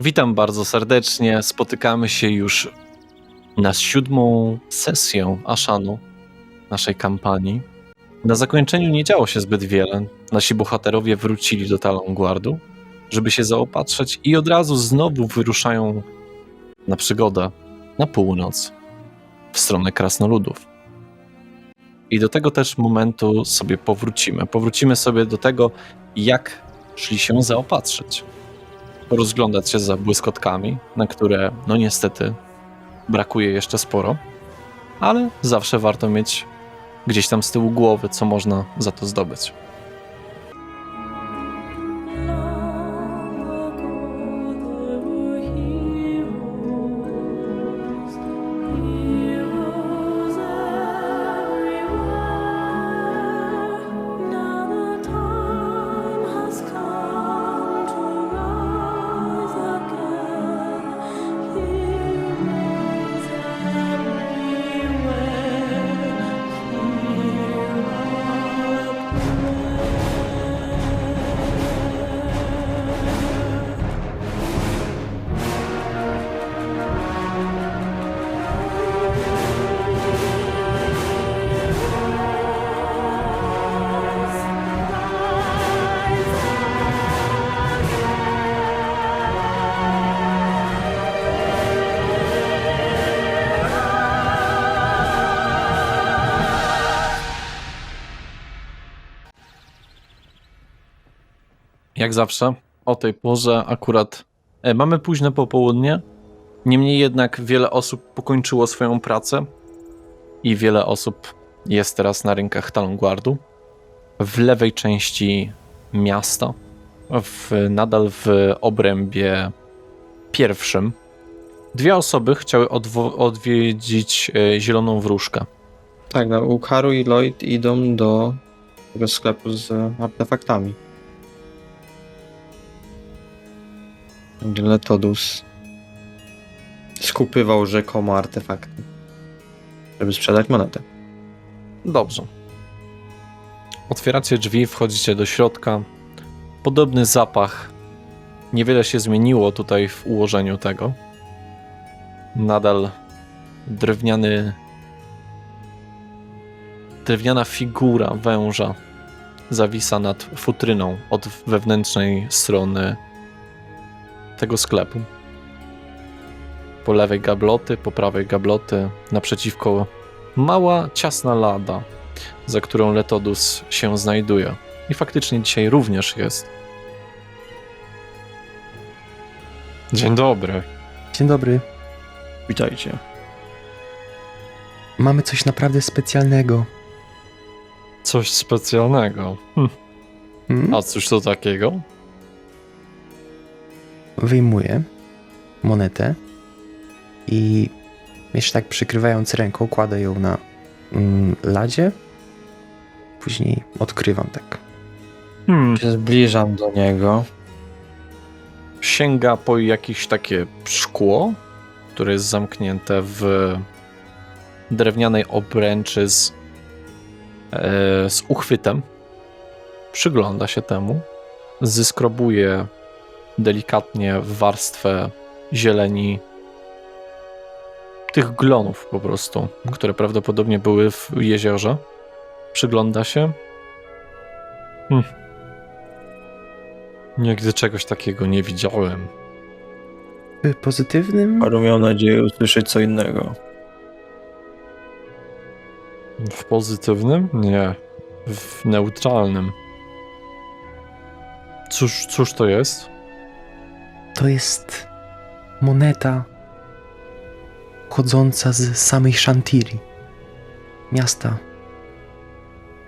Witam bardzo serdecznie. Spotykamy się już na 7. sesję Ashanu, naszej kampanii. Na zakończeniu nie działo się zbyt wiele. Nasi bohaterowie wrócili do Talonguardu, żeby się zaopatrzyć i od razu znowu wyruszają na przygodę na północ, w stronę Krasnoludów. I do tego też momentu sobie powrócimy. Powrócimy sobie do tego, jak szli się zaopatrzyć. Rozglądać się za błyskotkami, na które, no niestety, brakuje jeszcze sporo, ale zawsze warto mieć gdzieś tam z tyłu głowy, co można za to zdobyć. Jak zawsze, o tej porze akurat mamy późne popołudnie, niemniej jednak wiele osób pokończyło swoją pracę i wiele osób jest teraz na rynkach Talonguardu. W lewej części miasta, nadal w obrębie pierwszym, 2 osoby chciały odwiedzić Zieloną Wróżkę. Tak, no, Ukaru i Lloyd idą do tego sklepu z artefaktami. Gdzie Letodus skupywał rzekomo artefakty, żeby sprzedać monetę. Dobrze. Otwieracie drzwi, wchodzicie do środka. Podobny zapach. Niewiele się zmieniło tutaj w ułożeniu tego. Nadal drewniana figura węża zawisa nad futryną od wewnętrznej strony tego sklepu. Po lewej gabloty, po prawej gabloty, naprzeciwko mała, ciasna lada, za którą Letodus się znajduje. I faktycznie dzisiaj również jest. Dzień dobry. Dzień dobry. Witajcie. Mamy coś naprawdę specjalnego. Coś specjalnego. A cóż to takiego? Wyjmuję monetę i jeszcze tak przykrywając ręką kładę ją na ladzie. Później odkrywam tak. Się zbliżam do niego. Sięga po jakieś takie szkło, które jest zamknięte w drewnianej obręczy z uchwytem. Przygląda się temu. Zyskrobuje delikatnie warstwę zieleni tych glonów po prostu, które prawdopodobnie były w jeziorze. Przygląda się. Nigdy czegoś takiego nie widziałem. W pozytywnym? Paru miał nadzieję usłyszeć co innego. W pozytywnym? Nie. W neutralnym. Cóż to jest? To jest moneta pochodząca z samej Shantiri. Miasta,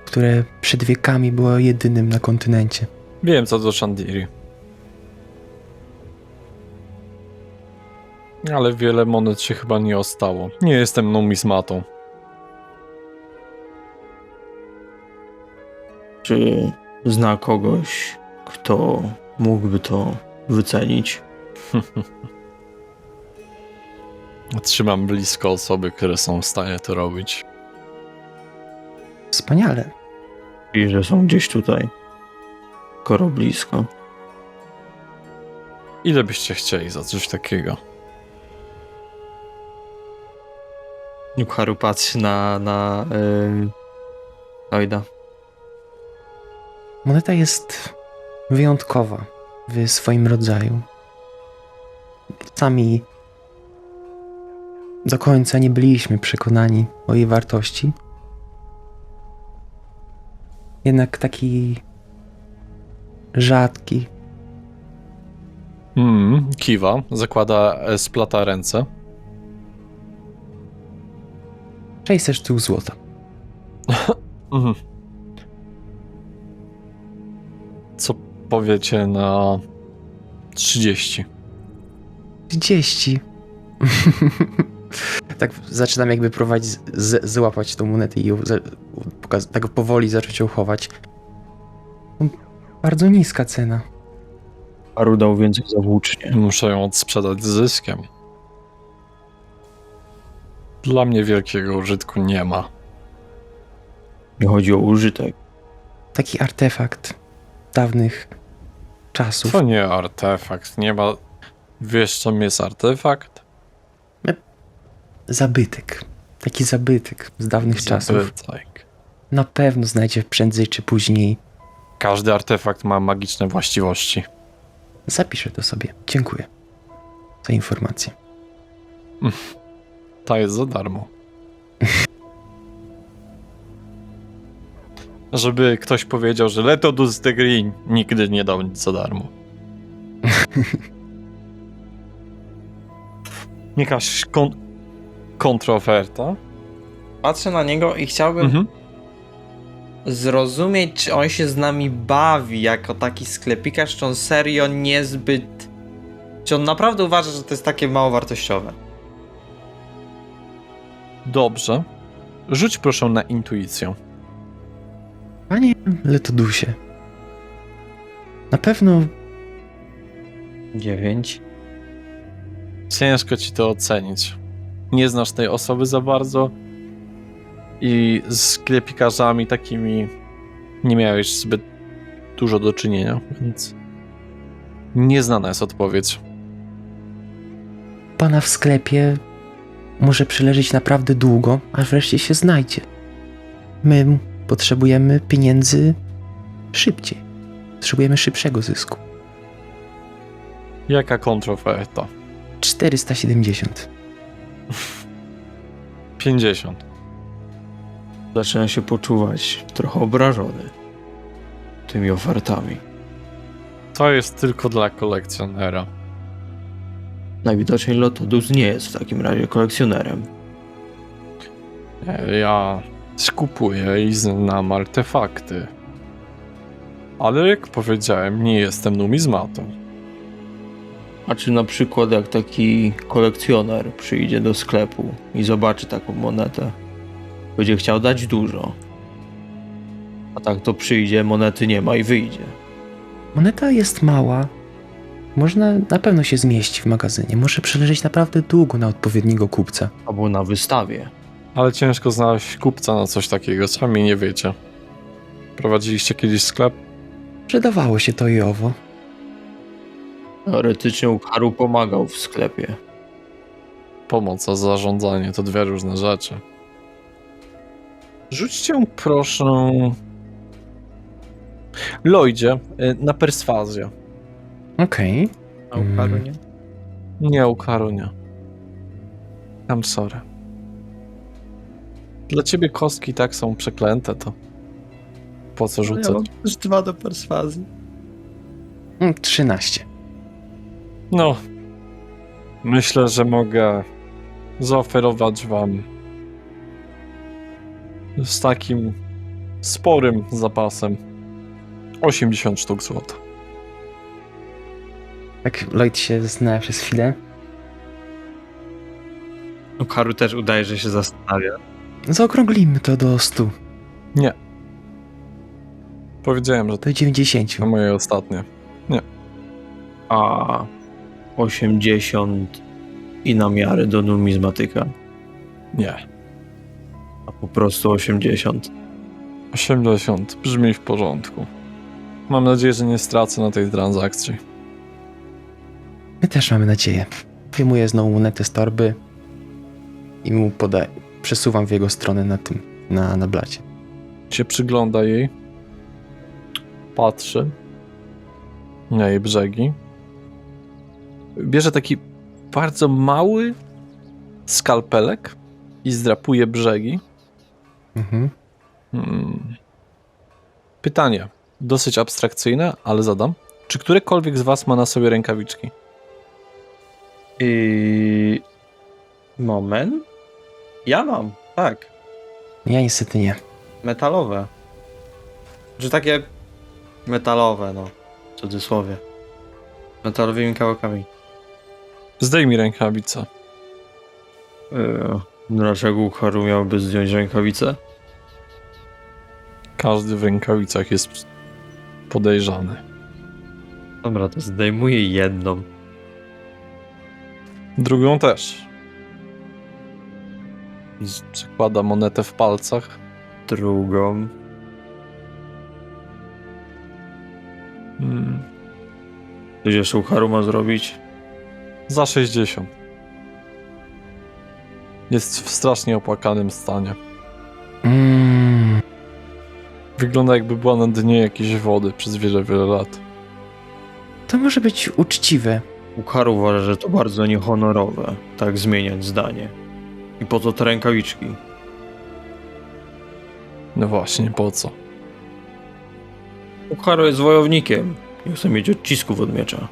które przed wiekami było jedynym na kontynencie. Wiem co do Shantiri. Ale wiele monet się chyba nie ostało. Nie jestem numizmatą. Czy zna kogoś, kto mógłby to wycenić? Trzymam blisko osoby, które są w stanie to robić. Wspaniale. I że są gdzieś tutaj. Skoro blisko. Ile byście chcieli za coś takiego? Ukharu patrzy na Lloyda. Moneta jest wyjątkowa w swoim rodzaju. Sami do końca nie byliśmy przekonani o jej wartości. Jednak taki rzadki, Kiwa, zakłada, splata ręce. 600 sztuk złota. Mhm. Co powiecie na 30? 30. Tak zaczynam jakby próbować złapać tą monetę i ją tak powoli zacząć ją chować. Bardzo niska cena. Ukharu dał więcej za włócznie. Muszę ją odsprzedać z zyskiem. Dla mnie wielkiego użytku nie ma. Nie chodzi o użytek. Taki artefakt dawnych czasów. To nie artefakt, nie ma... Wiesz, czym jest artefakt? Zabytek. Taki zabytek z dawnych czasów. Zabytek. Na pewno znajdzie prędzej czy później. Każdy artefakt ma magiczne właściwości. Zapiszę to sobie. Dziękuję za informację. Ta jest za darmo. Żeby ktoś powiedział, że Letodus the Green nigdy nie dał nic za darmo. Jakaś kontroferta? Patrzę na niego i chciałbym zrozumieć, czy on się z nami bawi jako taki sklepikarz, czy on serio niezbyt... Czy on naprawdę uważa, że to jest takie mało wartościowe? Dobrze. Rzuć proszę na intuicję. Panie Letodusie, na pewno 9. Ciężko ci to ocenić. Nie znasz tej osoby za bardzo i z sklepikarzami takimi nie miałeś zbyt dużo do czynienia, więc nieznana jest odpowiedź. pana w sklepie może przeleżeć naprawdę długo, aż wreszcie się znajdzie. My potrzebujemy pieniędzy szybciej. Potrzebujemy szybszego zysku. Jaka kontroferta? 470. 50. Zaczyna się poczuwać trochę obrażony tymi ofertami. To jest tylko dla kolekcjonera. Najwidoczniej Lotodus nie jest w takim razie kolekcjonerem. Ja skupuję i znam artefakty. Ale jak powiedziałem, nie jestem numizmatą. A czy na przykład jak taki kolekcjoner przyjdzie do sklepu i zobaczy taką monetę, będzie chciał dać dużo. A tak to przyjdzie, monety nie ma i wyjdzie. Moneta jest mała. Można na pewno się zmieści w magazynie. Może przeleżeć naprawdę długo na odpowiedniego kupca. Albo na wystawie. Ale ciężko znaleźć kupca na coś takiego, sami nie wiecie. Prowadziliście kiedyś sklep? Przydawało się to i owo. Teoretycznie Ukharu pomagał w sklepie. Pomoc za zarządzanie to dwie różne rzeczy. Rzućcie proszę... Lloydzie, na perswazję. Okej. A Ukharu nie? Nie, Ukharu nie. I'm sorry. Dla ciebie kostki tak są przeklęte, to po co rzucać? też 2 do perswazji. 13. No, myślę, że mogę zaoferować wam z takim sporym zapasem 80 sztuk złota. Tak Lloyd się zastanawia przez chwilę. Ukharu też udaje, że się zastanawia. Zaokrąglimy to do 100. Powiedziałem, że to Do 90. moje ostatnie. A 80 i na miarę do numizmatyka. Nie. A po prostu 80. 80 brzmi w porządku. Mam nadzieję, że nie stracę na tej transakcji. My też mamy nadzieję. Wyjmuję znowu monetę z torby i mu podaję. Przesuwam w jego stronę na blacie. Się przygląda jej. Patrzy na jej brzegi. Bierze taki bardzo mały skalpelek i zdrapuje brzegi. Mhm. Pytanie, dosyć abstrakcyjne, ale zadam. Czy którekolwiek z was ma na sobie rękawiczki? Moment. Ja mam, tak. Ja niestety nie. Metalowe. Że takie metalowe, no. W cudzysłowie. Metalowymi kawałkami. Zdejmij rękawicę. Dlaczego Haru miałby zdjąć rękawicę? Każdy w rękawicach jest podejrzany. Dobra, to zdejmuję jedną. Drugą też. Przekłada monetę w palcach. Drugą. Coś jeszcze u Haru ma zrobić? Za 60. Jest w strasznie opłakanym stanie. Wygląda, jakby była na dnie jakiejś wody przez wiele, wiele lat. To może być uczciwe. U Haru uważa, że to bardzo niehonorowe, tak zmieniać zdanie. I po co te rękawiczki? No właśnie, po co? U Haru jest wojownikiem. Nie chce mieć odcisków od miecza.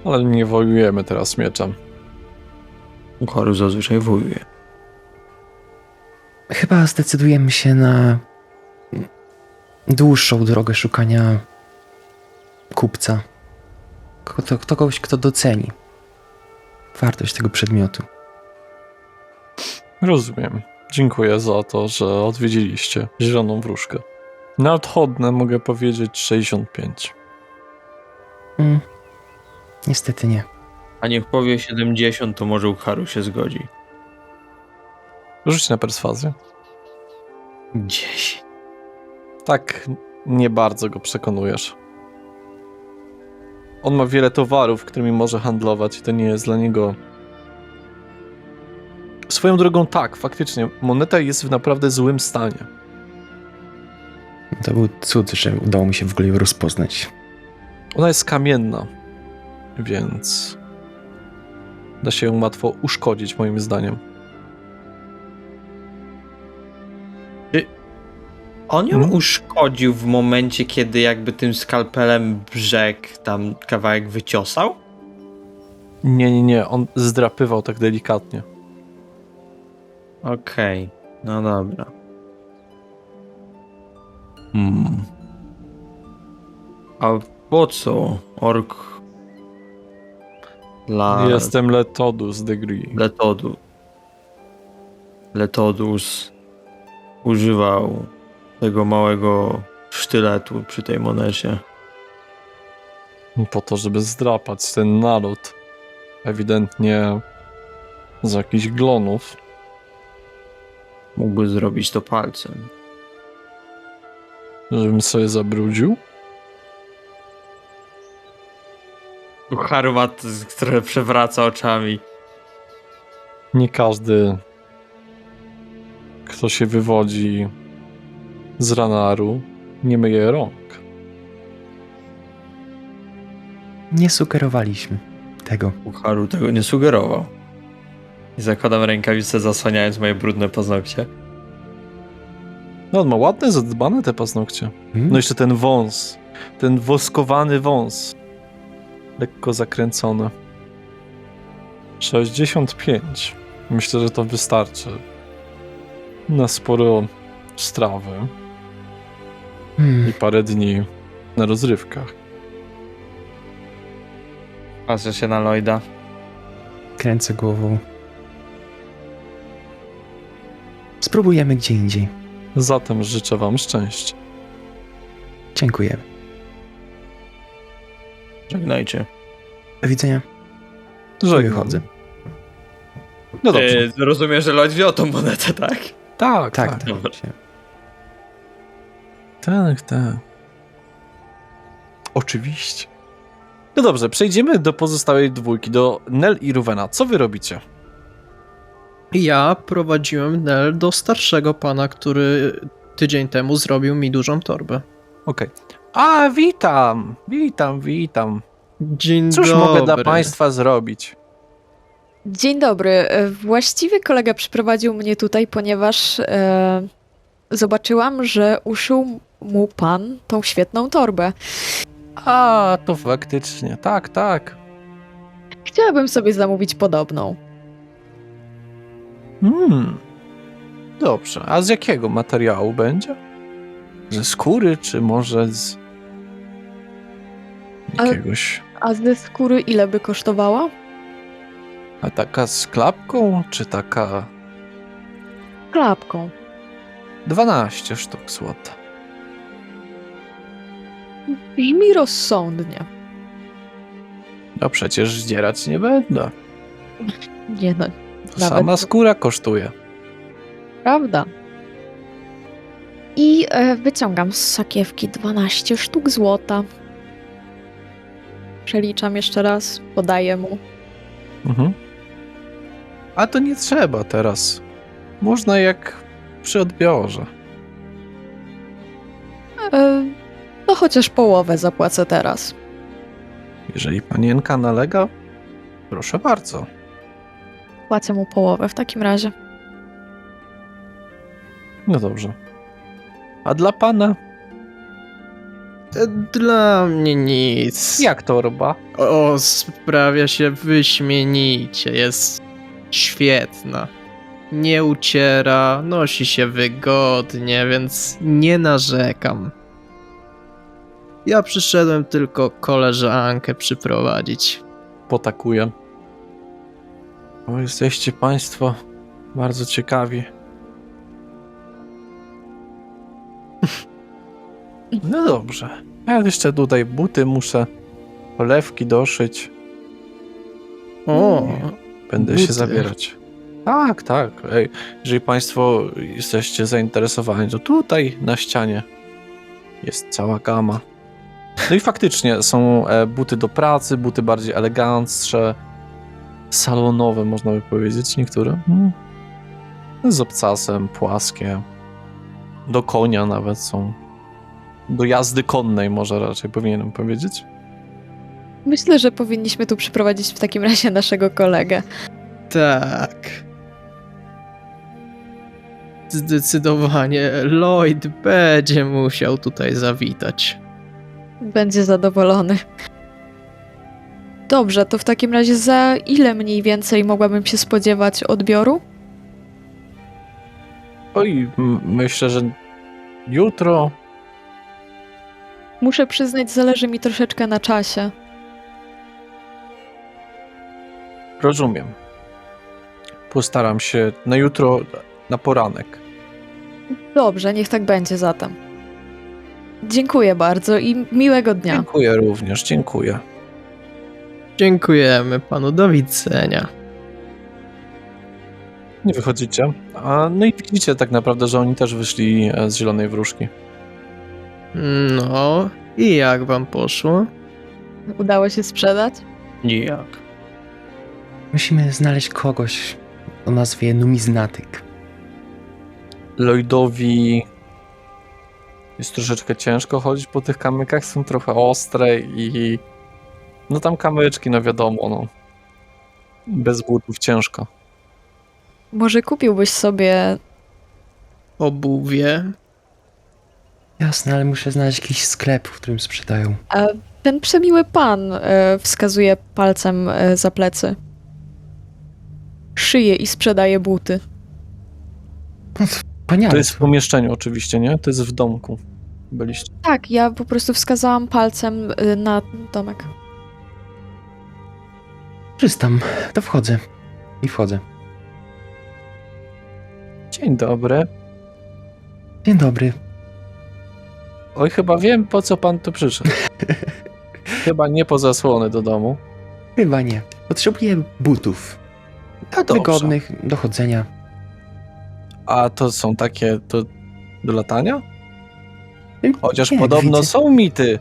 Ale nie wojujemy teraz mieczem. U Haru zazwyczaj wojuje. Chyba zdecydujemy się na dłuższą drogę szukania kupca. Kogoś, kto doceni wartość tego przedmiotu. Rozumiem. Dziękuję za to, że odwiedziliście Zieloną Wróżkę. Na odchodne mogę powiedzieć 65. Niestety nie. A niech powie 70, to może u Haru się zgodzi. Rzuć na perswazję. 10. Tak, nie bardzo go przekonujesz. On ma wiele towarów, którymi może handlować i to nie jest dla niego... Swoją drogą tak, faktycznie, moneta jest w naprawdę złym stanie. To był cud, że udało mi się w ogóle ją rozpoznać. Ona jest kamienna, więc da się ją łatwo uszkodzić, moim zdaniem. On ją uszkodził w momencie, kiedy jakby tym skalpelem brzeg tam kawałek wyciosał? Nie, on zdrapywał tak delikatnie. Okej, no dobra. A po co ork Jestem Letodus Degree. Letodus używał tego małego sztyletu przy tej monecie? Po to, żeby zdrapać ten naród. Ewidentnie z jakichś glonów. Mógłby zrobić to palcem. Żebym sobie zabrudził. Harumat, który przewraca oczami. Nie każdy, kto się wywodzi z Ranaru, nie myje rąk. Nie sugerowaliśmy tego. Haru tego nie sugerował. I zakładam rękawice, zasłaniając moje brudne paznokcie. No on ma ładne, zadbane te paznokcie. No jeszcze ten wąs. Ten woskowany wąs. Lekko zakręcony. 65. Myślę, że to wystarczy na sporo strawy i parę dni na rozrywkach. Patrzę się na Lloyda. Kręcę głową. Spróbujemy gdzie indziej. Zatem życzę wam szczęścia. Dziękujemy. Żegnajcie. Do widzenia. Żegnam. Wychodzę. No dobrze. Rozumiem, że Lloyd wziął tą monetę, tak? Tak. Dobra. Tak. Oczywiście. No dobrze, przejdziemy do pozostałej dwójki, do Nel i Ruvena. Co wy robicie? Ja prowadziłem Nel do starszego pana, który tydzień temu zrobił mi dużą torbę. Okej. A, witam. Dzień Cóż dobry. mogę dla państwa zrobić? Dzień dobry. Właściwie kolega przyprowadził mnie tutaj, ponieważ zobaczyłam, że uszył mu pan tą świetną torbę. A, to faktycznie, tak. Chciałabym sobie zamówić podobną. Dobrze, a z jakiego materiału będzie? Ze skóry, czy może z jakiegoś... A ze skóry ile by kosztowała? A taka z klapką, czy taka... Klapką. 12 sztuk złota. Brzmi rozsądnie. No przecież zdzierać nie będę. Nie no, Sama Nawet- skóra kosztuje. prawda. I wyciągam z sakiewki 12 sztuk złota. Przeliczam jeszcze raz, podaję mu. Mhm. A to nie trzeba teraz. Można jak przy odbiorze. No chociaż połowę zapłacę teraz. Jeżeli panienka nalega, proszę bardzo. Płacę mu połowę w takim razie. No dobrze. A dla pana? Dla mnie nic. Jak torba? O, sprawia się wyśmienicie. Jest świetna. Nie uciera, nosi się wygodnie, więc nie narzekam. Ja przyszedłem tylko koleżankę przyprowadzić. Potakuję. O, jesteście państwo bardzo ciekawi. No dobrze. Ja jeszcze tutaj buty muszę, polewki doszyć. O, Będę się buty. zabierać. Tak. Ej, jeżeli państwo jesteście zainteresowani, to tutaj na ścianie jest cała gama. No i faktycznie są buty do pracy, buty bardziej eleganckie, salonowe można by powiedzieć niektóre. Z obcasem, płaskie. Do konia nawet są. Do jazdy konnej może raczej powinienem powiedzieć. Myślę, że powinniśmy tu przyprowadzić w takim razie naszego kolegę. tak. Zdecydowanie Lloyd będzie musiał tutaj zawitać. Będzie zadowolony. Dobrze, to w takim razie za ile mniej więcej mogłabym się spodziewać odbioru? Oj, myślę, że jutro. Muszę przyznać, zależy mi troszeczkę na czasie. Rozumiem. Postaram się na jutro, na poranek. Dobrze, niech tak będzie zatem. Dziękuję bardzo i miłego dnia. Dziękuję również, dziękuję. Dziękujemy panu, do widzenia. Nie wychodzicie. No i widzicie tak naprawdę, że oni też wyszli z Zielonej Wróżki. No, i jak wam poszło? Udało się sprzedać? Nijak. Musimy znaleźć kogoś o nazwie numizmatyk. Lloydowi jest troszeczkę ciężko chodzić po tych kamykach, są trochę ostre i no tam kamyczki, no wiadomo, no. Bez butów ciężko. Może kupiłbyś sobie... Obuwie. Jasne, ale muszę znaleźć jakiś sklep, w którym sprzedają. Ten przemiły pan wskazuje palcem za plecy. Szyje i sprzedaje buty. Wspaniale. To jest w pomieszczeniu oczywiście, nie? To jest w domku. Byliście. Tak, ja po prostu wskazałam palcem na domek. Korzystam, to wchodzę. I wchodzę. Dzień dobry. Dzień dobry. Oj, chyba wiem, po co pan tu przyszedł. Chyba nie po zasłony do domu. Chyba nie. Potrzebuję butów. A dobrze. Wygodnych do chodzenia. A to są takie do latania? Chociaż Nie, podobno widzę. są mity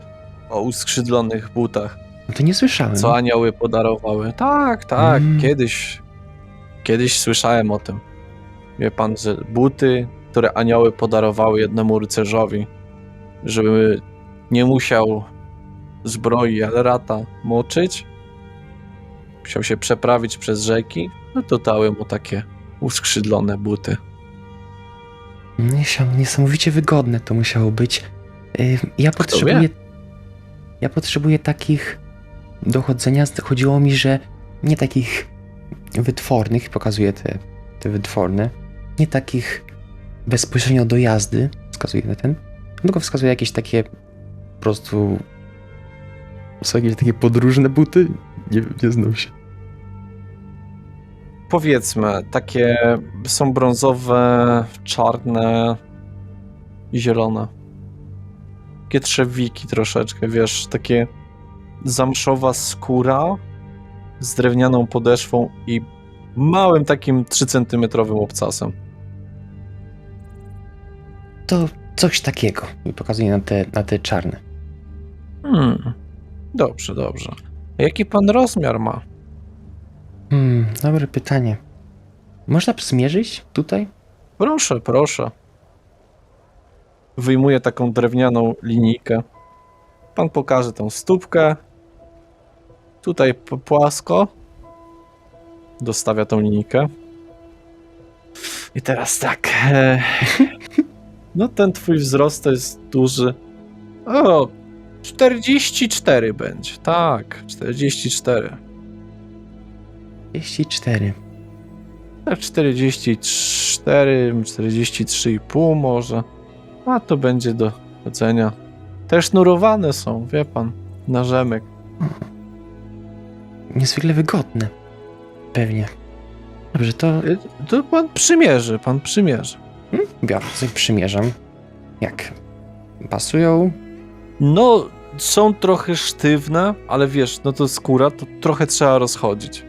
o uskrzydlonych butach. No to nie słyszałem. co anioły podarowały. Tak, tak, Mm. kiedyś słyszałem o tym. Wie pan, że buty, które anioły podarowały jednemu rycerzowi, żeby nie musiał zbroi Elrata moczyć, musiał się przeprawić przez rzeki, no to dały mu takie uskrzydlone buty. Niesamowicie wygodne to musiało być. Ja potrzebuję takich do chodzenia. Chodziło mi, że nie takich wytwornych, pokazuję te wytworne, nie takich bezpośrednio do jazdy, wskazuję na ten, tylko wskazuję jakieś takie po prostu są jakieś takie podróżne buty? Nie znam się. Powiedzmy, takie są brązowe, czarne i zielone. Takie trzewiki troszeczkę, wiesz, takie zamszowa skóra z drewnianą podeszwą i małym takim 3-centymetrowym obcasem. To coś takiego. I pokazuję na te czarne. Dobrze, dobrze. A jaki pan rozmiar ma? Dobre pytanie. Można zmierzyć tutaj? Proszę, proszę. Wyjmuję taką drewnianą linijkę. Pan pokaże tą stópkę. Tutaj płasko. Dostawia tą linijkę. I teraz tak. No ten twój wzrost to jest duży. O, 44 będzie. Tak, 44. 34. Tak, 44, 43,5 może. A to będzie do chodzenia. Te sznurowane są, wie pan, na rzemek. Niezwykle wygodne. Pewnie. Dobrze, To pan przymierzy, pan przymierzy. biorę, sobie przymierzam. Jak? Pasują? No, są trochę sztywne, ale wiesz, no to skóra, to trochę trzeba rozchodzić.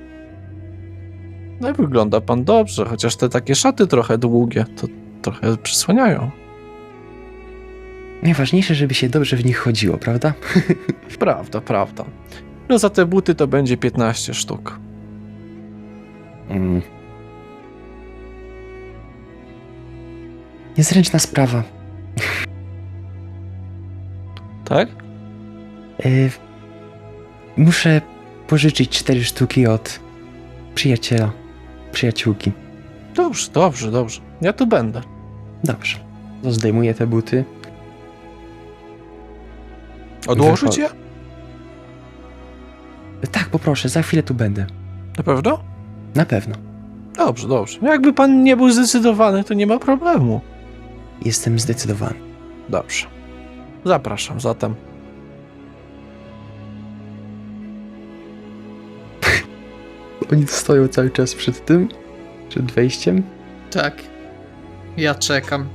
No i wygląda pan dobrze, chociaż te takie szaty trochę długie, to trochę przysłaniają. Najważniejsze, żeby się dobrze w nich chodziło, prawda? Prawda, prawda. No za te buty to będzie 15 sztuk. Niezręczna sprawa. Tak? Muszę pożyczyć 4 sztuki od przyjaciółki. Dobrze, dobrze, dobrze. Ja tu będę. Dobrze. To zdejmuję te buty. Odłożyć je? Tak, poproszę, za chwilę tu będę. Na pewno? Na pewno. Dobrze, dobrze. Jakby pan nie był zdecydowany, to nie ma problemu. Jestem zdecydowany. Dobrze. Zapraszam zatem. Oni stoją cały czas przed tym? Przed wejściem? Tak. Ja czekam.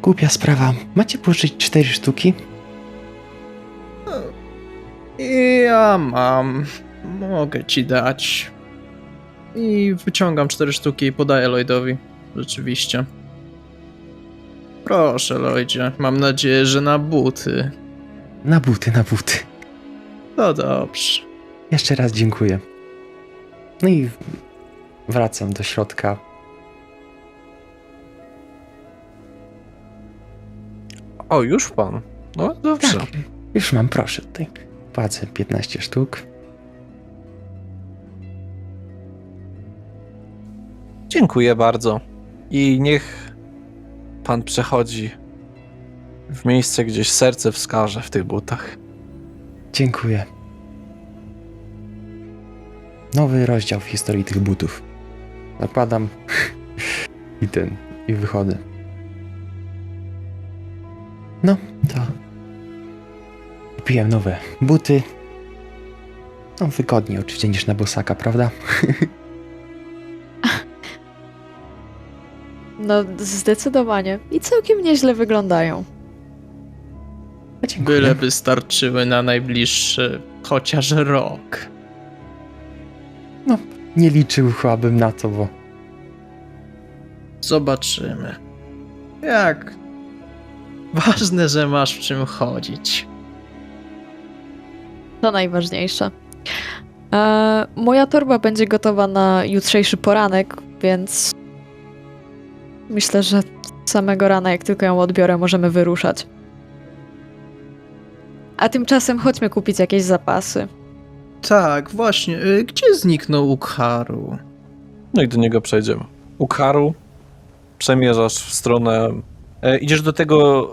Głupia sprawa. Macie pożyczyć 4 sztuki? Ja mam. Mogę ci dać. I wyciągam 4 sztuki i podaję Lloydowi. Rzeczywiście. Proszę, Lloydzie. Mam nadzieję, że na buty. Na buty, na buty. No dobrze. Jeszcze raz dziękuję. No i wracam do środka. O, już pan. No dobrze. Tak, już mam, proszę tutaj. Płacę 15 sztuk. Dziękuję bardzo. I niech pan przechodzi w miejsce, gdzieś serce wskaże w tych butach. Dziękuję. Nowy rozdział w historii tych butów. Nakładam i wychodzę. No, to kupiłem nowe buty. No, wygodniej oczywiście niż na bosaka, prawda? No, zdecydowanie. I całkiem nieźle wyglądają. Dziękuję. Byleby starczyły na najbliższy chociaż rok. Nie liczyłbym na to, bo Zobaczymy. Jak? Ważne, że masz w czym chodzić. To najważniejsze. Moja torba będzie gotowa na jutrzejszy poranek, więc myślę, że samego rana, jak tylko ją odbiorę, możemy wyruszać. A tymczasem chodźmy kupić jakieś zapasy. Tak, właśnie. Gdzie zniknął Ukharu? No i do niego przejdziemy. Ukharu, przemierzasz w stronę... idziesz do tego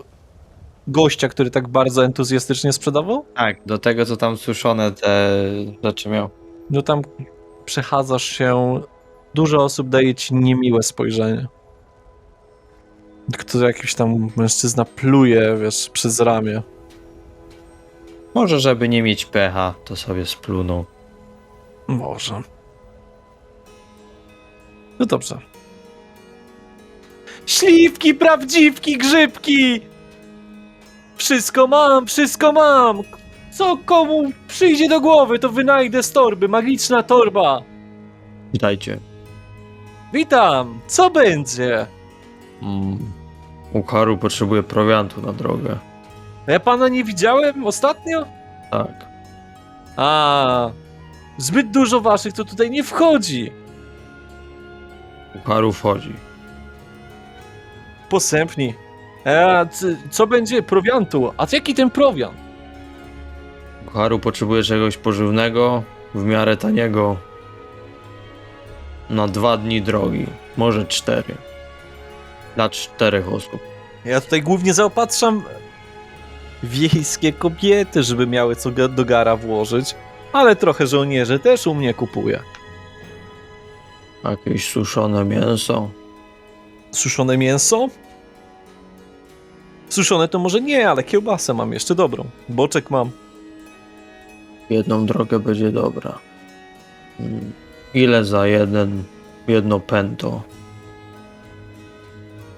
gościa, który tak bardzo entuzjastycznie sprzedawał? Tak, do tego, co tam suszone te rzeczy miał. No tam przechadzasz się, dużo osób daje ci niemiłe spojrzenie. Który jakiś tam mężczyzna pluje, wiesz, przez ramię. Może, żeby nie mieć pecha, to sobie splunął. Może. No dobrze. Śliwki, prawdziwki, grzybki! Wszystko mam, wszystko mam! Co komu przyjdzie do głowy, to wynajdę z torby. Magiczna torba. Witajcie. Witam! Co będzie? Ukharu potrzebuje prowiantu na drogę. Ja pana nie widziałem ostatnio? Tak. A, zbyt dużo waszych to tutaj nie wchodzi. Ukharu wchodzi. Posępni. Co będzie prowiantu? A jaki ten prowiant? Ukharu potrzebuje czegoś pożywnego, w miarę taniego. Na 2 dni drogi. Może 4. Dla 4 osób. Ja tutaj głównie zaopatrzam wiejskie kobiety, żeby miały co do gara włożyć, ale trochę żołnierzy też u mnie kupuje. Jakieś suszone mięso. Suszone mięso? Suszone to może nie, ale kiełbasę mam jeszcze dobrą. Boczek mam. Jedną drogę będzie dobra. Ile za jedno pento?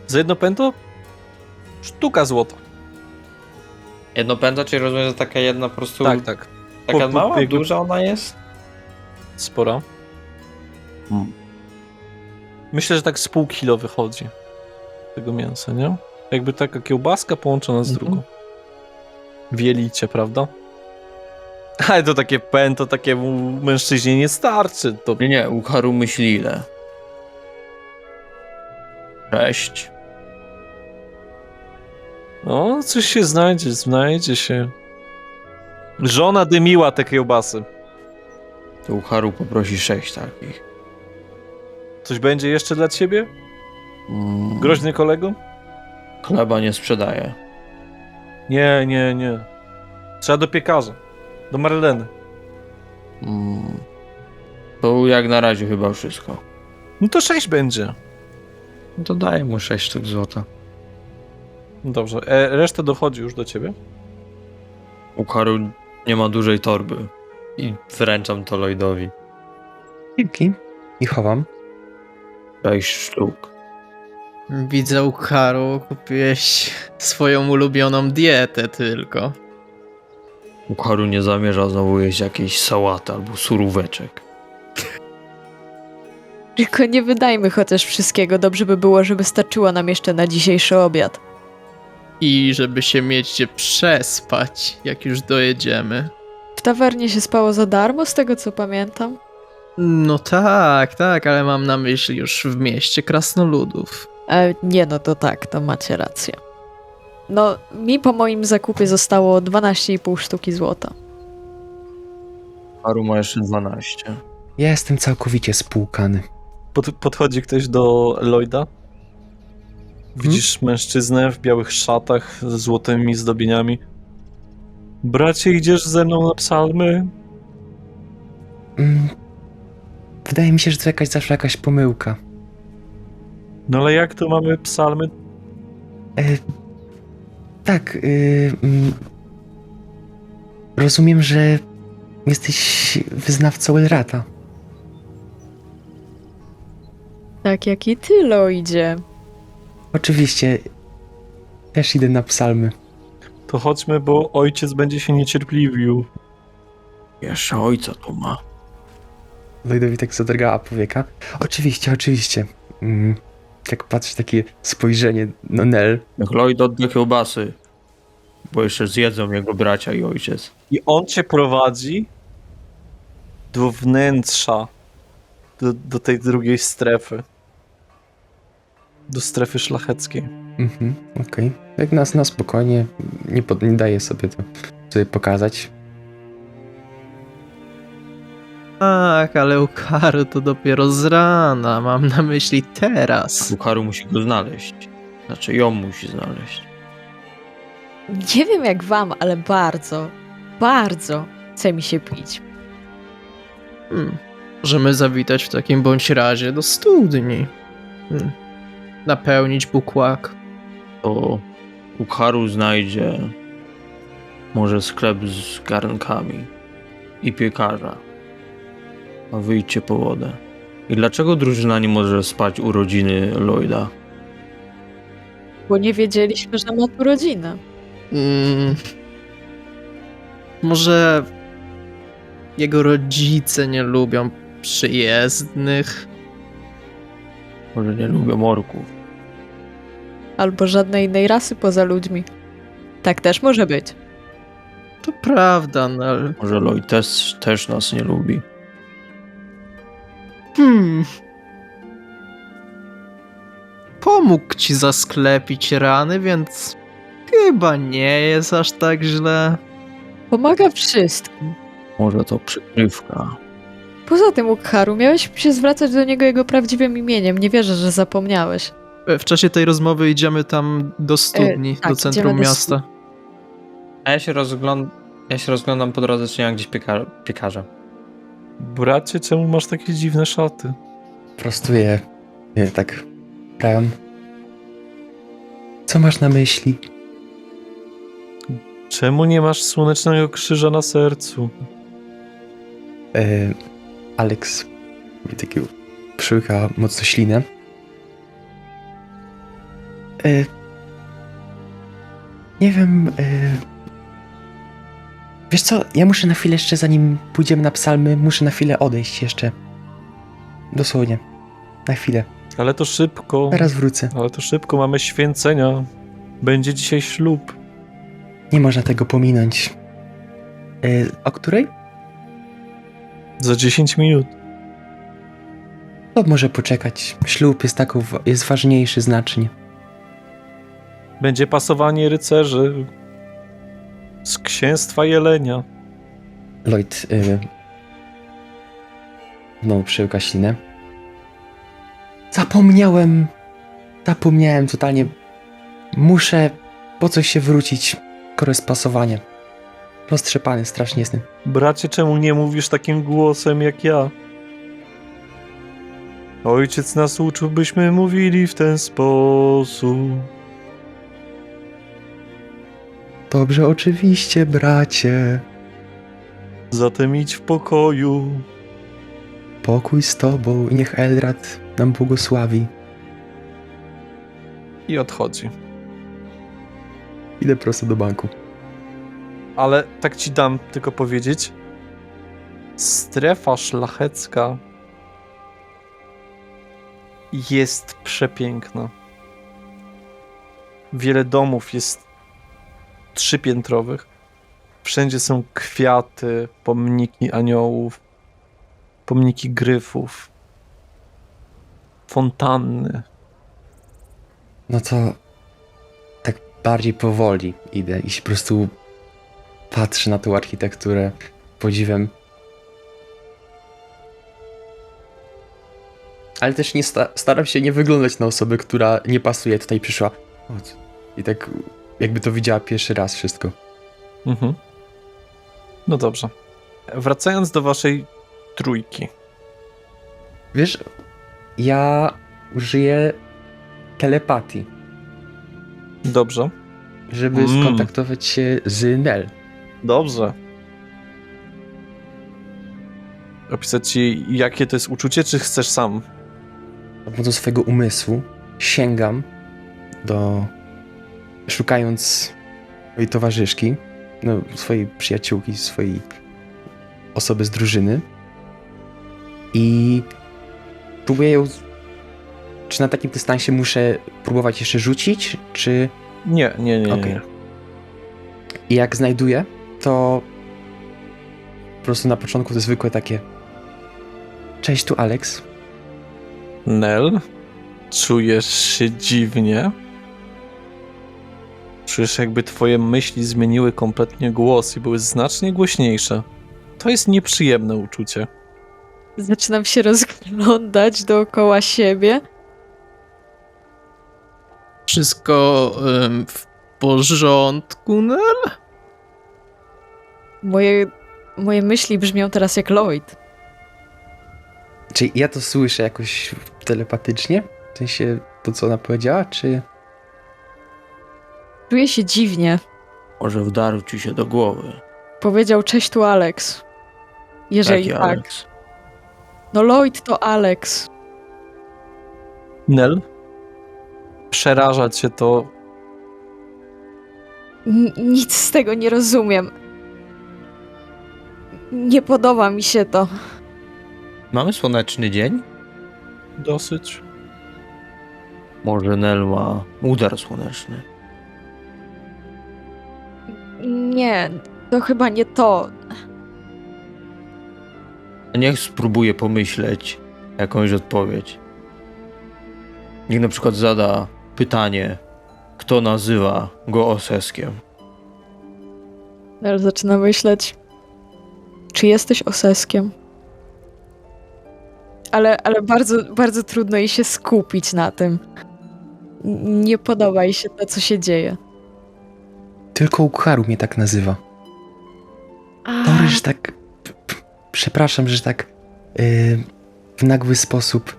Za jedno pęto? Sztuka złota. Jedno pento, czyli rozumiem, że taka jedna po prostu... Tak, tak. Taka mała, jakby- duża ona jest? Spora. Myślę, że tak z pół kilo wychodzi tego mięsa, nie? Jakby taka kiełbaska połączona z drugą. Wielicie, prawda? Ale to takie pęto takiemu mężczyźnie nie starczy. To Nie, Ukharu myśli ile? 6. no, coś się znajdzie się. Żona dymiła te kiełbasy. To Ukharu poprosi 6 takich. Coś będzie jeszcze dla ciebie? Mm, Groźny kolego? Chleba nie sprzedaje. Nie. Trzeba do piekarza. Do Marleny. To jak na razie chyba wszystko. No to 6 będzie. No to daję mu 6 sztuk złota. No dobrze. Reszta dochodzi już do ciebie? Ukharu nie ma dużej torby. I wręczam to Lloydowi. Dzięki. I chowam. 6 sztuk. Widzę, Ukharu, kupiłeś swoją ulubioną dietę tylko. Ukharu nie zamierza znowu jeść jakiejś sałaty albo suróweczek. Tylko nie wydajmy chociaż wszystkiego. Dobrze by było, żeby starczyło nam jeszcze na dzisiejszy obiad. I żeby się mieć gdzie przespać, jak już dojedziemy. W tawernie się spało za darmo, z tego co pamiętam. No tak, ale mam na myśli już w mieście krasnoludów. Nie, no to tak, to macie rację. No, mi po moim zakupie zostało 12,5 sztuki złota. Ukharu ma jeszcze 12. Ja jestem całkowicie spłukany. Podchodzi ktoś do Lloyda. Widzisz mężczyznę w białych szatach ze złotymi zdobieniami. Bracie, idziesz ze mną na psalmy? Wydaje mi się, że to zawsze jakaś pomyłka. No ale jak to mamy psalmy? Tak, rozumiem, że jesteś wyznawcą Elrata. Tak jak i ty, Lloydzie. Oczywiście, też idę na psalmy. To chodźmy, bo ojciec będzie się niecierpliwił. Jeszcze ojca tu ma. Lloydowi tak zadrgała powieka. Oczywiście. Jak patrzę, takie spojrzenie na Nel. Niech Lloyd odda kiełbasy. Bo jeszcze zjedzą jego bracia i ojciec. I on cię prowadzi do wnętrza, do tej drugiej strefy. Do strefy szlacheckiej. Mhm, okej. Jak nas na spokojnie, nie daje sobie to sobie pokazać. Tak, ale Ukaru to dopiero z rana. Mam na myśli teraz. Bucharu musi go znaleźć. Znaczy ją musi znaleźć. Nie wiem jak wam, ale bardzo, bardzo chce mi się pić. Możemy zawitać w takim bądź razie do studni. Napełnić bukłak. To Bucharu znajdzie może sklep z garnkami i piekarza. A wyjdźcie po wodę. I dlaczego drużyna nie może spać u rodziny Lloyda? Bo nie wiedzieliśmy, że ma tu rodzinę. Może jego rodzice nie lubią przyjezdnych. Może nie lubią orków. Albo żadnej innej rasy poza ludźmi. Tak też może być. To prawda, no ale... Może Lloyd też nas nie lubi. Pomógł ci zasklepić rany, więc chyba nie jest aż tak źle. Pomaga wszystkim. Może to przykrywka. Poza tym, Ukharu, miałeś się zwracać do niego jego prawdziwym imieniem. Nie wierzę, że zapomniałeś. W czasie tej rozmowy idziemy tam do studni, tak, do centrum idziemy do miasta. A ja się rozglądam po drodze, czy nie ma gdzieś piekarza. Bracie, czemu masz takie dziwne szaty? Prostuję. Tak. Brian. Co masz na myśli? Czemu nie masz słonecznego krzyża na sercu? Alex mi takiego przełyka mocno ślinę. Nie wiem. Wiesz co, ja muszę na chwilę jeszcze, zanim pójdziemy na psalmy, muszę na chwilę odejść jeszcze. Dosłownie. Na chwilę. Ale to szybko. Zaraz wrócę. Ale to szybko, mamy święcenia. Będzie dzisiaj ślub. Nie można tego pominąć. O której? Za 10 minut. To może poczekać. Ślub jest ważniejszy znacznie. Będzie pasowanie rycerzy z księstwa Jelenia. Lloyd znowu przełyka ślinę. Zapomniałem totalnie. Muszę po coś się wrócić. Skoro jest pasowanie. Roztrzepany strasznie jestem. Bracie, czemu nie mówisz takim głosem jak ja? Ojciec nas uczył, byśmy mówili w ten sposób. Dobrze, oczywiście, bracie. Zatem idź w pokoju. Pokój z tobą i niech Elrad nam błogosławi. I odchodzi. Idę prosto do banku. Ale tak ci dam tylko powiedzieć. Strefa szlachecka jest przepiękna. Wiele domów jest trzypiętrowych. Wszędzie są kwiaty, pomniki aniołów, pomniki gryfów, fontanny. No to tak bardziej powoli idę i się po prostu patrzę na tą architekturę podziwem. Ale też nie staram się nie wyglądać na osobę, która nie pasuje, tutaj przyszła. I tak jakby to widziała pierwszy raz wszystko. Mhm. No dobrze. Wracając do waszej trójki. Wiesz, ja użyję telepatii, Dobrze. żeby skontaktować się z Nel. Dobrze. Opisać ci, jakie to jest uczucie, czy chcesz sam? Za pomocą swojego umysłu sięgam szukając swojej towarzyszki, no, swojej przyjaciółki, swojej osoby z drużyny i próbuję ją... Czy na takim dystansie muszę próbować jeszcze rzucić, czy... Nie. Okej. I jak znajduję, to po prostu na początku to zwykłe takie: cześć, tu Alex. Nel, czujesz się dziwnie? Czujesz, jakby twoje myśli zmieniły kompletnie głos i były znacznie głośniejsze. To jest nieprzyjemne uczucie. Zaczynam się rozglądać dookoła siebie. Wszystko w porządku, Nel? Moje myśli brzmią teraz jak Lloyd. Czy ja to słyszę jakoś telepatycznie? W sensie to, co ona powiedziała, czy... Czuję się dziwnie. Może wdarł ci się do głowy. Powiedział cześć tu Alex. Jeżeli Taki tak. Alex. No Lloyd to Alex. Nel, przeraża cię to. Nic z tego nie rozumiem. Nie podoba mi się to. Mamy słoneczny dzień? Dosyć. Może Nel ma udar słoneczny. Nie, to chyba nie to. Niech spróbuje pomyśleć jakąś odpowiedź. Niech na przykład zada pytanie, kto nazywa go Oseskiem. Ale zaczyna myśleć, czy jesteś Oseskiem? Ale bardzo, bardzo trudno jej się skupić na tym. Nie podoba jej się to, co się dzieje. Tylko Ukharu mnie tak nazywa. Sorry, że tak... Przepraszam, że tak w nagły sposób.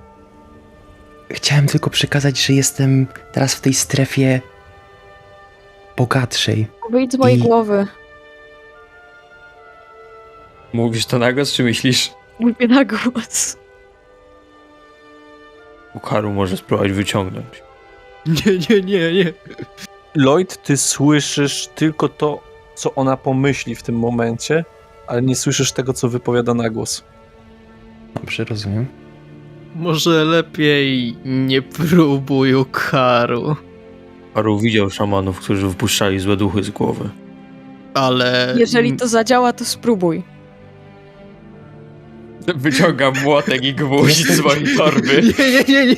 Chciałem tylko przekazać, że jestem teraz w tej strefie bogatszej. Wyjdź z mojej I- głowy. Mówisz to na głos, czy myślisz? Mówię na głos. Ukharu może spróbować wyciągnąć. Nie. Lloyd, ty słyszysz tylko to, co ona pomyśli w tym momencie, ale nie słyszysz tego, co wypowiada na głos. Dobrze, rozumiem. Może lepiej nie próbuj Ukharu, Ukharu widział szamanów, którzy wypuszczali złe duchy z głowy. ale... Jeżeli to zadziała, to spróbuj. Wyciągam młotek i gwóźdź z mojej torby. Nie.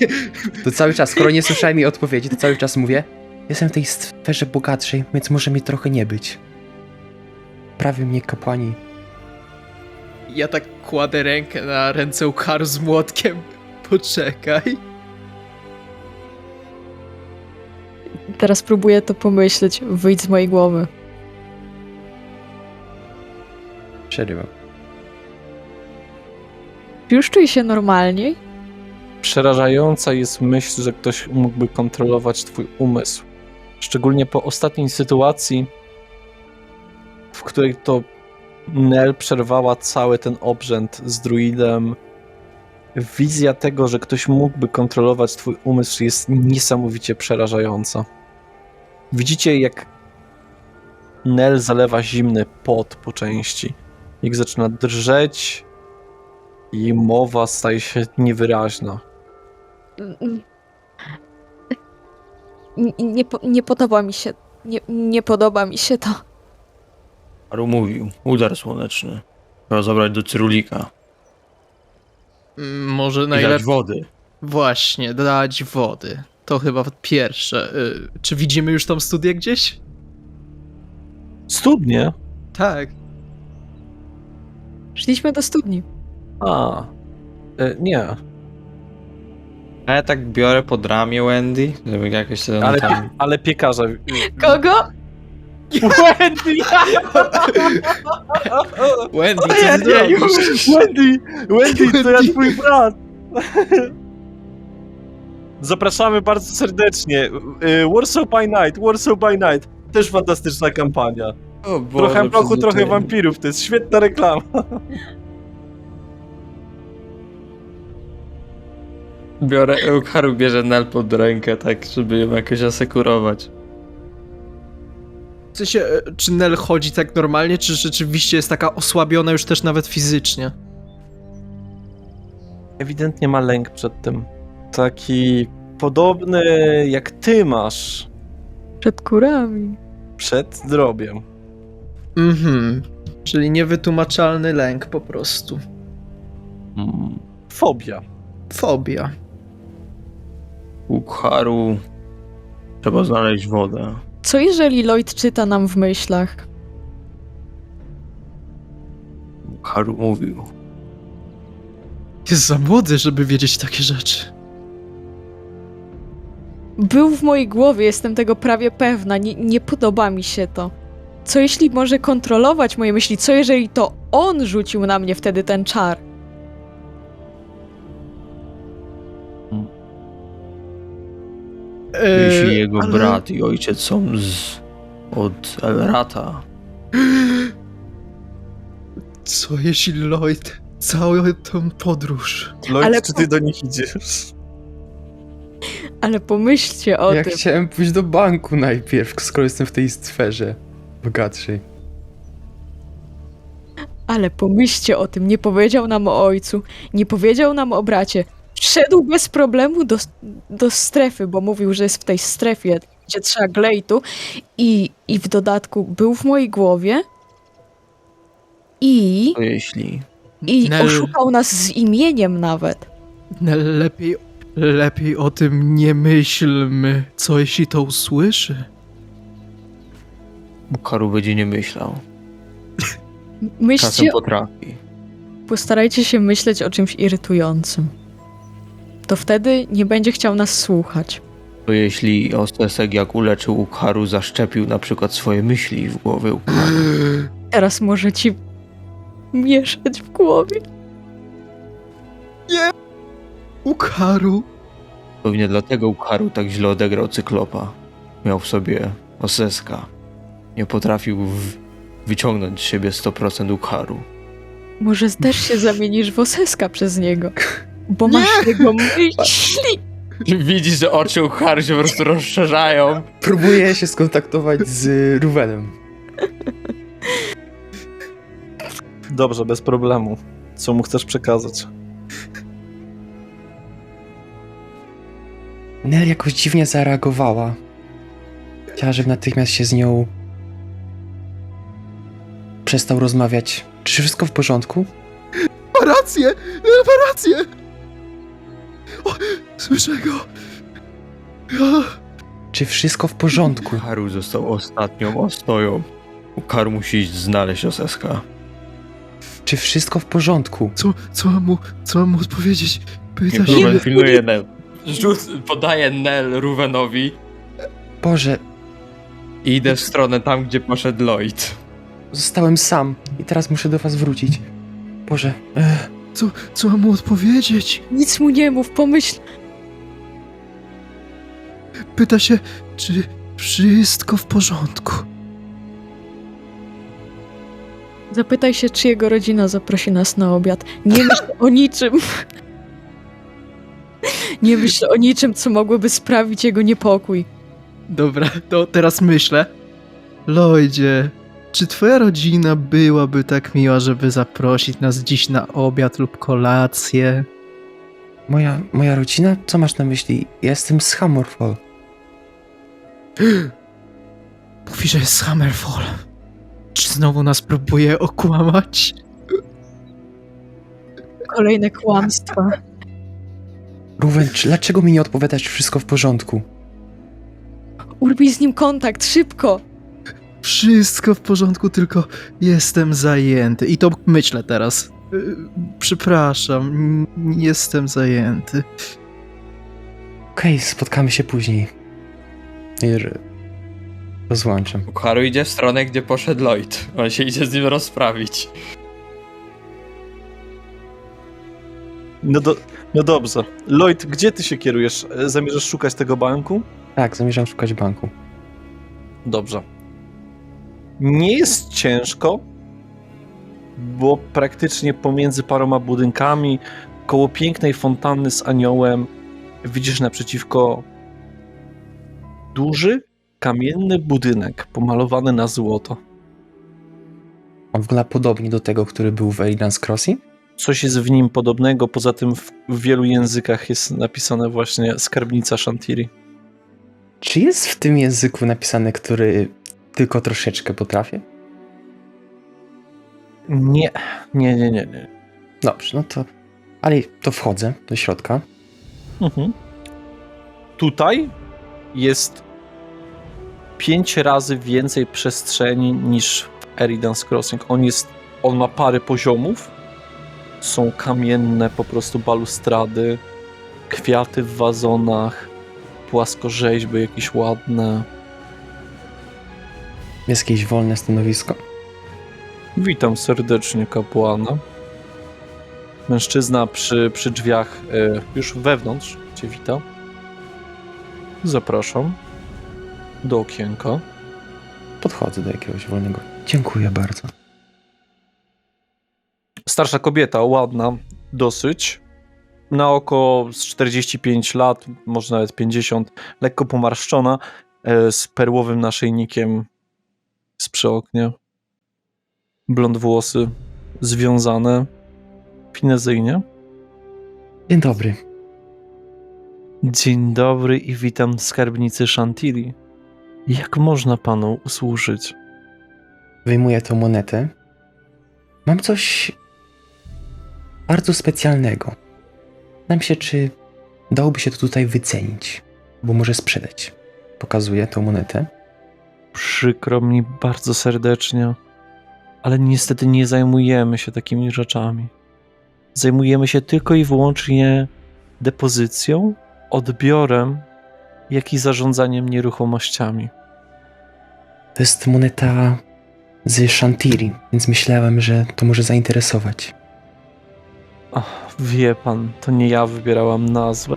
To cały czas, skoro nie słyszałem jej odpowiedzi, to cały czas mówię: jestem w tej sferze bogatszej, więc może mi trochę nie być. Prawie mnie kapłani. Ja tak kładę rękę na ręce Ukharu z młotkiem. Poczekaj. Teraz próbuję to pomyśleć. Wyjdź z mojej głowy. Przerywam. Czy już czuję się normalniej? Przerażająca jest myśl, że ktoś mógłby kontrolować twój umysł. Szczególnie po ostatniej sytuacji, w której to Nel przerwała cały ten obrzęd z druidem. Wizja tego, że ktoś mógłby kontrolować twój umysł, jest niesamowicie przerażająca. Widzicie, jak Nel zalewa zimny pot po części. Jak zaczyna drżeć i mowa staje się niewyraźna. Nie podoba mi się. Nie podoba mi się to. Ukharu mówił, udar słoneczny. Trzeba zabrać do Cyrulika. Może I dać najlepiej... wody. Właśnie, dać wody. To chyba pierwsze. Czy widzimy już tą studię gdzieś? Studnie? Tak. Szliśmy do studni. Nie. A ja tak biorę pod ramię Wendy, żeby jakoś sobie Ale piekarza. Kogo? Wendy! Wendy, co ty robisz? Wendy, to ja twój brat! Zapraszamy bardzo serdecznie. Warsaw by Night. Też fantastyczna kampania. O Boże, Trochę mroku, trochę przyzwyczajenie. wampirów. To jest świetna reklama. Ukharu bierze Nel pod rękę, tak, żeby ją jakoś asekurować. W sensie, czy Nel chodzi tak normalnie, czy rzeczywiście jest taka osłabiona już też nawet fizycznie? Ewidentnie ma lęk przed tym. Taki podobny jak ty masz Przed kurami. przed drobiem. Czyli niewytłumaczalny lęk po prostu. Fobia. Fobia. Ukharu. Trzeba znaleźć wodę. Co jeżeli Lloyd czyta nam w myślach? Ukharu mówił. Jest za młody, żeby wiedzieć takie rzeczy. Był w mojej głowie, jestem tego prawie pewna. Nie podoba mi się to. Co jeśli może kontrolować moje myśli? Co jeżeli to on rzucił na mnie wtedy ten czar? Jeśli jego ale- brat i ojciec są od Elrata, Co jeśli Lloyd całą tą podróż... Lloyd, Ale czy ty do nich idziesz? Ale pomyślcie o Ja tym. chciałem pójść do banku najpierw, skoro jestem w tej sferze bogatszej. Ale pomyślcie o tym. Nie powiedział nam o ojcu. Nie powiedział nam o bracie. Wszedł bez problemu do strefy, bo mówił, że jest w tej strefie, gdzie trzeba glejtu. I w dodatku był w mojej głowie. I to jeśli Nel- oszukał nas z imieniem nawet. Lepiej o tym nie myślmy. Co jeśli to usłyszy? Ukharu będzie nie myślał. Czasem Myślcie, potrafi. postarajcie się myśleć o czymś irytującym. To wtedy nie będzie chciał nas słuchać. To jeśli Ostesek jak uleczył Ukharu, zaszczepił na przykład swoje myśli w głowie Ukharu. Teraz może ci mieszać w głowie. Ukharu. Pewnie dlatego Ukharu tak źle odegrał Cyklopa. Miał w sobie Oseska. Nie potrafił wyciągnąć z siebie 100% Ukharu. Może też się zamienisz w Oseska przez niego. Bo masz jego myśli. Widzisz, że oczy Ukharu się po prostu rozszerzają. Próbuję się skontaktować z Ruwenem. Dobrze, bez problemu. Co mu chcesz przekazać? Nel jakoś dziwnie zareagowała. Chciała, żebym natychmiast się z nią przestał rozmawiać. Czy wszystko w porządku? Ma rację! Ma rację! O, słyszę go! Ja... Czy wszystko w porządku? Ukharu został ostatnią ostoją. Ukharu musi iść znaleźć Oseska. Czy wszystko w porządku? Co mam mu odpowiedzieć? Pyta Niech się... Ruven pilnuje Nel. Podaje Nel Ruvenowi Boże, i idę w stronę tam, gdzie poszedł Lloyd. zostałem sam i teraz muszę do was wrócić. Boże, Co mam mu odpowiedzieć? Nic mu nie mów, pomyśl. Pyta się, czy wszystko w porządku. Zapytaj się, czy jego rodzina zaprosi nas na obiad. Nie myśl o niczym. Nie myśl o niczym, co mogłoby sprawić jego niepokój. Dobra, to teraz myślę. Lloydzie, czy twoja rodzina byłaby tak miła, żeby zaprosić nas dziś na obiad lub kolację? moja rodzina? Co masz na myśli? Ja jestem z Hammerfall. Mówi, że jest z Hammerfall. Czy znowu nas próbuje okłamać? Kolejne kłamstwa. Ruwen, dlaczego mi nie odpowiadasz, czy wszystko w porządku? Urwij z nim kontakt, szybko. Wszystko w porządku, tylko jestem zajęty. I to myślę teraz. Przepraszam, jestem zajęty. Okej, spotkamy się później. I rozłączam. Ukharu idzie w stronę, gdzie poszedł Lloyd. On się idzie z nim rozprawić. No dobrze. Lloyd, gdzie ty się kierujesz? Zamierzasz szukać tego banku? Tak, zamierzam szukać banku. Dobrze. Nie jest ciężko, bo praktycznie pomiędzy paroma budynkami, koło pięknej fontanny z aniołem, widzisz naprzeciwko duży, kamienny budynek pomalowany na złoto. On wygląda podobnie do tego, który był w Eridans Crossing? Coś jest w nim podobnego, poza tym w wielu językach jest napisane właśnie skarbnica Shantiri. Czy jest w tym języku napisane, który tylko troszeczkę potrafię? Nie, nie. Dobrze, no to... Ale to wchodzę do środka. Mhm. Tutaj jest 5 razy więcej przestrzeni niż w Eridan's Crossing. On ma parę poziomów. Są kamienne po prostu balustrady, kwiaty w wazonach, płaskorzeźby jakieś ładne. Jest jakieś wolne stanowisko? Witam serdecznie kapłana. Mężczyzna przy drzwiach, już wewnątrz cię wita. Zapraszam do okienka. Podchodzę do jakiegoś wolnego. Dziękuję bardzo. Starsza kobieta, ładna, dosyć. Na oko z 45 lat, może nawet 50, lekko pomarszczona, z perłowym naszyjnikiem z przeoknia. Blond włosy związane finezyjnie. Dzień dobry. Dzień dobry i witam w skarbnicy Chantilly. Jak można panu usłużyć? Wyjmuję tą monetę. Mam coś bardzo specjalnego. Znam się, czy dałoby się to tutaj wycenić, bo może sprzedać. Pokazuję tą monetę. Przykro mi bardzo serdecznie, ale niestety nie zajmujemy się takimi rzeczami. Zajmujemy się tylko i wyłącznie depozycją, odbiorem, jak i zarządzaniem nieruchomościami. To jest moneta z Chantilly, więc myślałem, że to może zainteresować. Ach, wie pan, to nie ja wybierałam nazwę.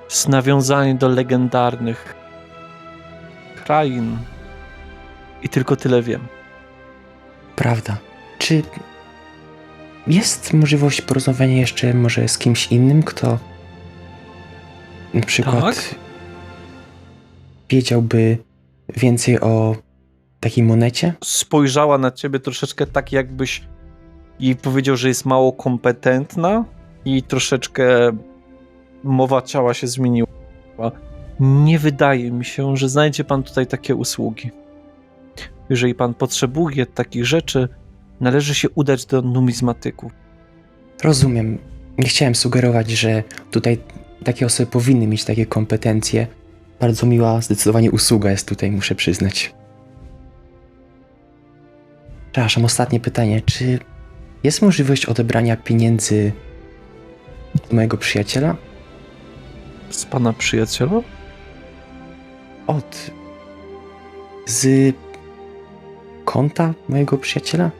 Z nawiązaniem do legendarnych krain. I tylko tyle wiem. Prawda. Czy jest możliwość porozmawiania jeszcze może z kimś innym, kto na przykład Tak? wiedziałby więcej o takiej monecie? Spojrzała na ciebie troszeczkę tak, jakbyś jej powiedział, że jest mało kompetentna i troszeczkę mowa ciała się zmieniła. Nie wydaje mi się, że znajdzie pan tutaj takie usługi. Jeżeli pan potrzebuje takich rzeczy, należy się udać do numizmatyków. Rozumiem. Nie chciałem sugerować, że tutaj takie osoby powinny mieć takie kompetencje. Bardzo miła, zdecydowanie usługa jest tutaj, muszę przyznać. Przepraszam, ostatnie pytanie. Czy jest możliwość odebrania pieniędzy od mojego przyjaciela? Z pana przyjaciela? Z konta mojego przyjaciela?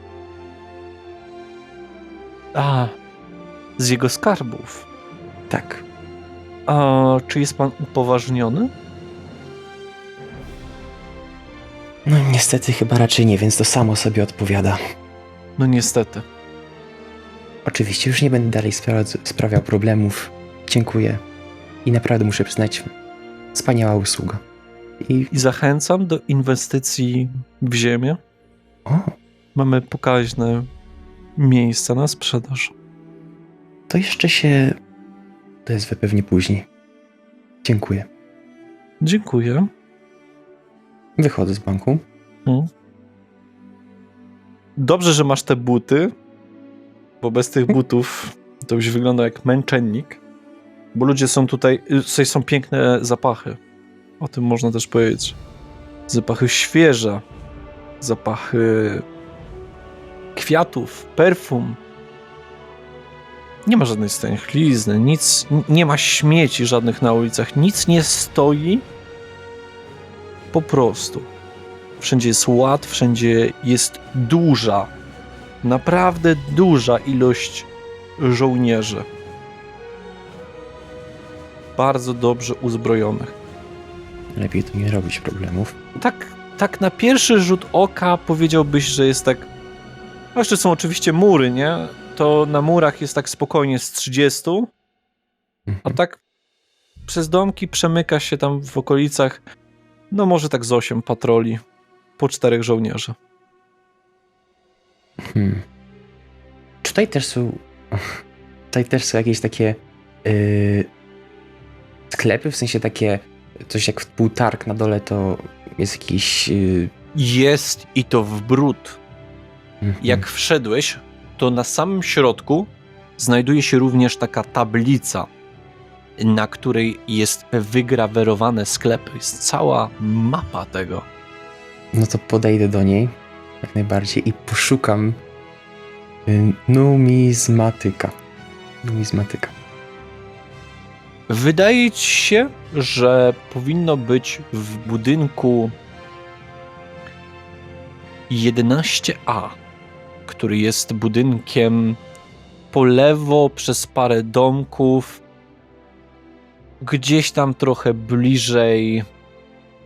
A, z jego skarbów. Tak. A czy jest pan upoważniony? No niestety chyba raczej nie, więc to samo sobie odpowiada. No niestety. Oczywiście już nie będę dalej sprawiał problemów. Dziękuję. I naprawdę muszę przyznać, wspaniała usługa. I zachęcam do inwestycji w ziemię. O, Mamy pokaźne miejsca na sprzedaż. to jeszcze się... To jest pewnie później. Dziękuję. Dziękuję. Wychodzę z banku. Dobrze, że masz te buty, bo bez tych butów to byś wyglądał jak męczennik. Bo ludzie są tutaj są piękne zapachy. O tym można też powiedzieć. Zapachy świeża, zapachy kwiatów, perfum. Nie ma żadnej stęchlizny, nic, nie ma śmieci żadnych na ulicach, nic nie stoi. Po prostu. Wszędzie jest ład, wszędzie jest duża, naprawdę duża ilość żołnierzy. Bardzo dobrze uzbrojonych. Lepiej tu nie robić problemów. Tak na pierwszy rzut oka powiedziałbyś, że jest tak... No jeszcze są oczywiście mury, nie? To na murach jest tak spokojnie z 30, a tak przez domki przemyka się tam w okolicach, no może tak z 8 patroli, po 4 żołnierzy. Tutaj też są... Tutaj też są jakieś takie... sklepy, w sensie takie... Coś jak półtarg na dole to jest jakiś Jest i to w bród. Mhm. Jak wszedłeś, to na samym środku znajduje się również taka tablica, na której jest wygrawerowane sklepy. Jest cała mapa tego. No to podejdę do niej jak najbardziej i poszukam numizmatyka. Numizmatyka. Wydaje ci się, że powinno być w budynku 11A, który jest budynkiem po lewo przez parę domków, gdzieś tam trochę bliżej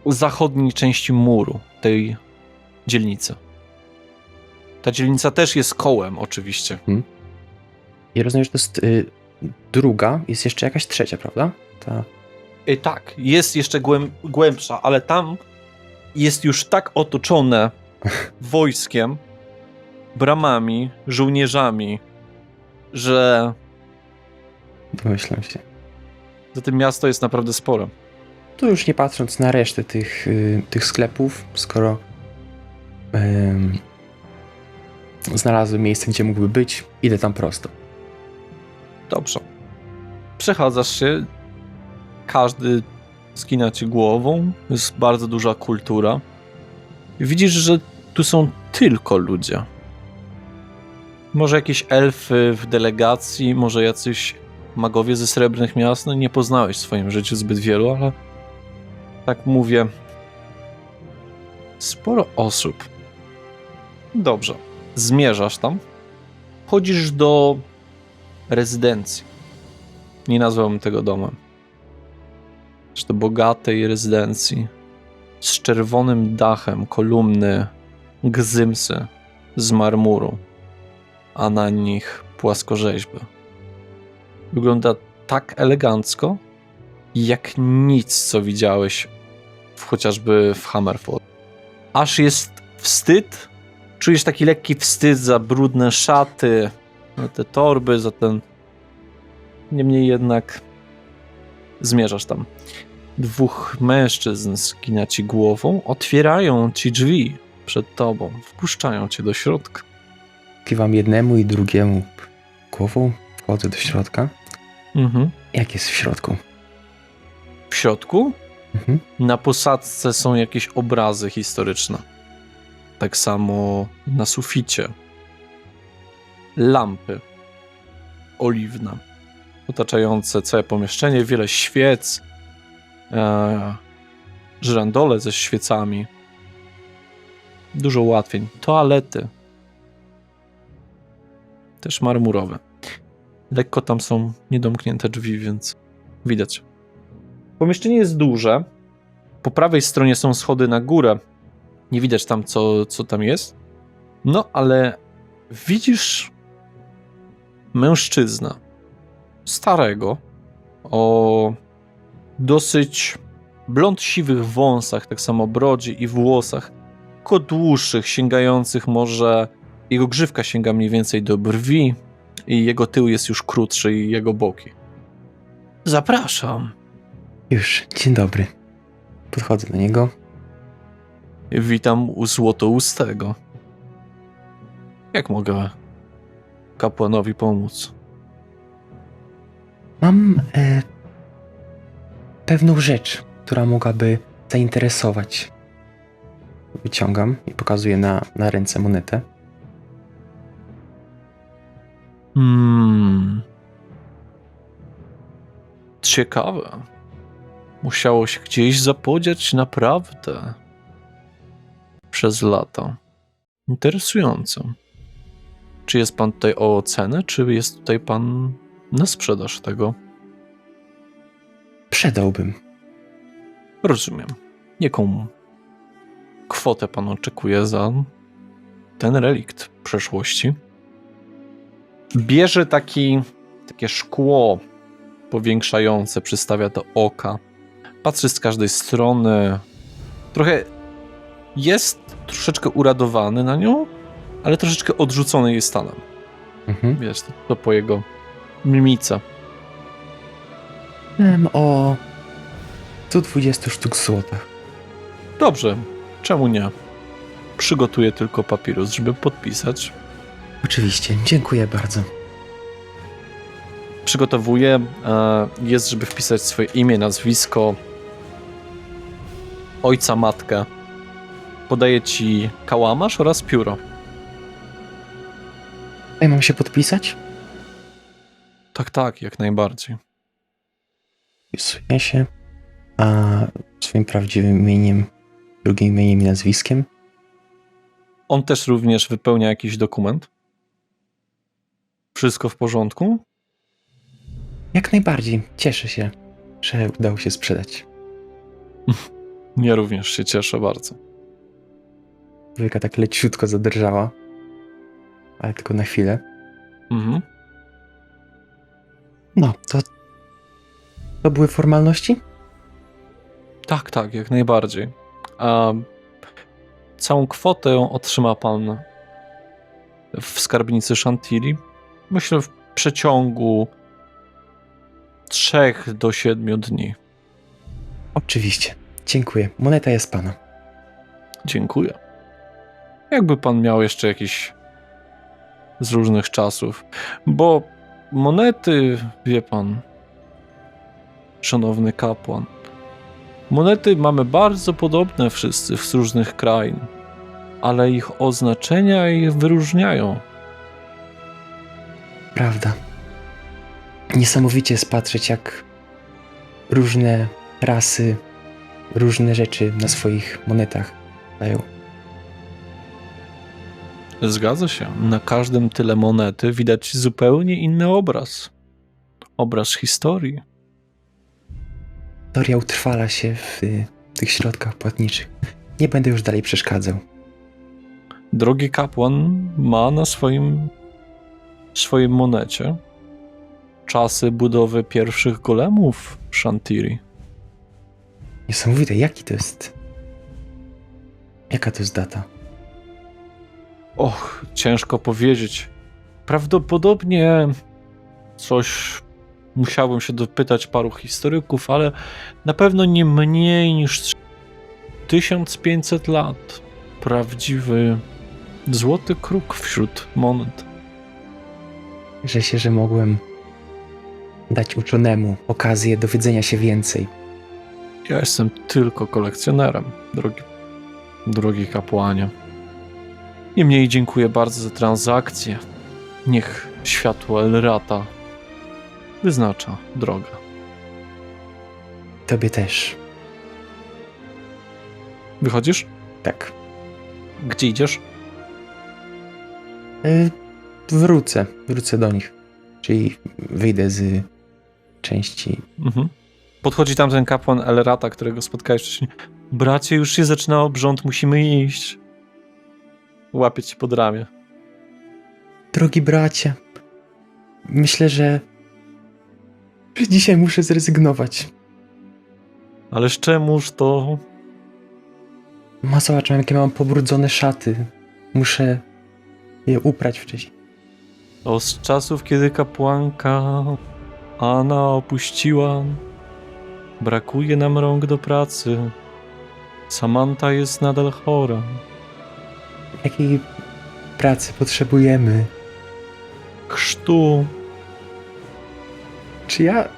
zachodniej części muru tej dzielnicy. Ta dzielnica też jest kołem, oczywiście. I rozumiem, że to jest druga, jest jeszcze jakaś trzecia, prawda? Ta... Tak, jest jeszcze głębsza, ale tam jest już tak otoczone wojskiem, bramami, żołnierzami, że Domyślam się. to miasto jest naprawdę spore. Tu już nie patrząc na resztę tych sklepów, skoro znalazłem miejsce, gdzie mógłby być, idę tam prosto. Dobrze. Przechadzasz się, każdy skina ci głową, jest bardzo duża kultura. Widzisz, że tu są tylko ludzie. Może jakieś elfy w delegacji, może jacyś magowie ze Srebrnych Miast. No nie poznałeś w swoim życiu zbyt wielu, ale tak mówię, sporo osób. Dobrze. Zmierzasz tam. Chodzisz do rezydencji. Nie nazwałbym tego domem. Zresztą bogatej rezydencji z czerwonym dachem, kolumny, gzymsy z marmuru, a na nich płaskorzeźby. Wygląda tak elegancko, jak nic, co widziałeś chociażby w Hammerfall. Aż jest wstyd. Czujesz taki lekki wstyd za brudne szaty, za te torby, za ten... Niemniej jednak zmierzasz tam. Dwóch mężczyzn skina ci głową, otwierają ci drzwi przed tobą, wpuszczają cię do środka. Kiwam jednemu i drugiemu głową, wchodzę do środka. Jak jest w środku? W środku Mhm. na posadzce są jakieś obrazy historyczne. Tak samo na suficie. Lampy oliwne, otaczające całe pomieszczenie, wiele świec, żyrandole ze świecami. Dużo ułatwień. Toalety. Też marmurowe. Lekko tam są niedomknięte drzwi, więc widać. Pomieszczenie jest duże. Po prawej stronie są schody na górę. Nie widać tam, co tam jest. No, ale widzisz mężczyznę. Starego. O dosyć blond siwych wąsach, tak samo brodzie i włosach. Tylko dłuższych, sięgających może... Jego grzywka sięga mniej więcej do brwi i jego tył jest już krótszy i jego boki. Zapraszam. Już, dzień dobry. Podchodzę do niego. Witam u Złotoustego. Jak mogę kapłanowi pomóc? Mam pewną rzecz, która mogłaby zainteresować. Wyciągam i pokazuję na ręce monetę. Ciekawe. Musiało się gdzieś zapodziać naprawdę. Przez lata. Interesujące. Czy jest pan tutaj o cenę, czy jest tutaj pan na sprzedaż tego? Sprzedałbym. Rozumiem. Jaką kwotę pan oczekuje za ten relikt przeszłości? Bierze takie szkło powiększające, przystawia do oka. Patrzy z każdej strony. Trochę jest troszeczkę uradowany na nią, ale troszeczkę odrzucony jej stanem. Mhm. Wiesz, to po jego mimice. Wiem o 120 sztuk złota. Dobrze, czemu nie? Przygotuję tylko papirus, żeby podpisać. Oczywiście, dziękuję bardzo. Przygotowuję, jest, żeby wpisać swoje imię, nazwisko, ojca, matkę. Podaję ci kałamarz oraz pióro. Ja mam się podpisać? Tak, jak najbardziej. Wpisuję się. A swoim prawdziwym imieniem, drugim imieniem i nazwiskiem? On też również wypełnia jakiś dokument. Wszystko w porządku? Jak najbardziej. Cieszę się, że udało się sprzedać. Ja również się cieszę bardzo. Człowieka tak leciutko zadrżała. Ale tylko na chwilę. Mhm. No, to były formalności? Tak, jak najbardziej. A całą kwotę otrzyma pan w skarbnicy Chantilly. Myślę w przeciągu 3 do 7 dni. Oczywiście. Dziękuję. Moneta jest pana. Dziękuję. Jakby pan miał jeszcze jakieś z różnych czasów, bo monety, wie pan, szanowny kapłan, monety mamy bardzo podobne wszyscy z różnych krain, ale ich oznaczenia ich wyróżniają. Prawda. Niesamowicie jest patrzeć, jak różne rasy, różne rzeczy na swoich monetach dają. Zgadza się. Na każdym tyle monety widać zupełnie inny obraz. Obraz historii. Historia utrwala się w tych środkach płatniczych. Nie będę już dalej przeszkadzał. Drogi kapłan ma na swojej monecie czasy budowy pierwszych golemów Chantilly. Niesamowite, jaki to jest... Jaka to jest data? Och, ciężko powiedzieć. Prawdopodobnie coś musiałbym się dopytać paru historyków, ale na pewno nie mniej niż 1500 lat. Prawdziwy złoty kruk wśród monet. Cieszę się, że mogłem dać uczonemu okazję dowiedzenia się więcej. Ja jestem tylko kolekcjonerem, drogi kapłanie. Niemniej dziękuję bardzo za transakcję. Niech światło Elrata wyznacza drogę. Tobie też. Wychodzisz? Tak. Gdzie idziesz? Wrócę do nich. Czyli wyjdę z części. Mhm. Podchodzi tam ten kapłan Elrata, którego spotkałeś wcześniej. Bracie, już się zaczyna obrząd, musimy iść. Łapie cię pod ramię. Drogi bracie, myślę, że dzisiaj muszę zrezygnować. Ależ czemuż to? Zobacz, jakie mam pobrudzone szaty. Muszę je uprać wcześniej. To z czasów, kiedy kapłanka Anna opuściła, brakuje nam rąk do pracy. Samantha jest nadal chora. Jakiej pracy potrzebujemy? Chrztu. Czy ja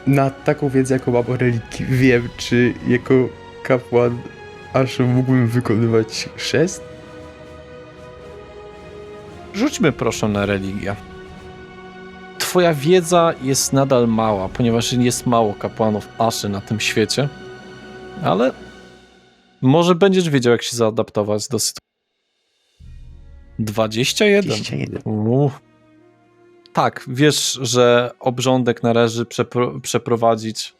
na taką wiedzę, jaką mam o religii, wiem, czy jako kapłan aż mógłbym wykonywać chrzest? Rzućmy proszę na religię. Twoja wiedza jest nadal mała, ponieważ jest mało kapłanów Aszy na tym świecie, ale może będziesz wiedział, jak się zaadaptować do sytuacji. 21. 21. Tak, wiesz, że obrządek należy przeprowadzić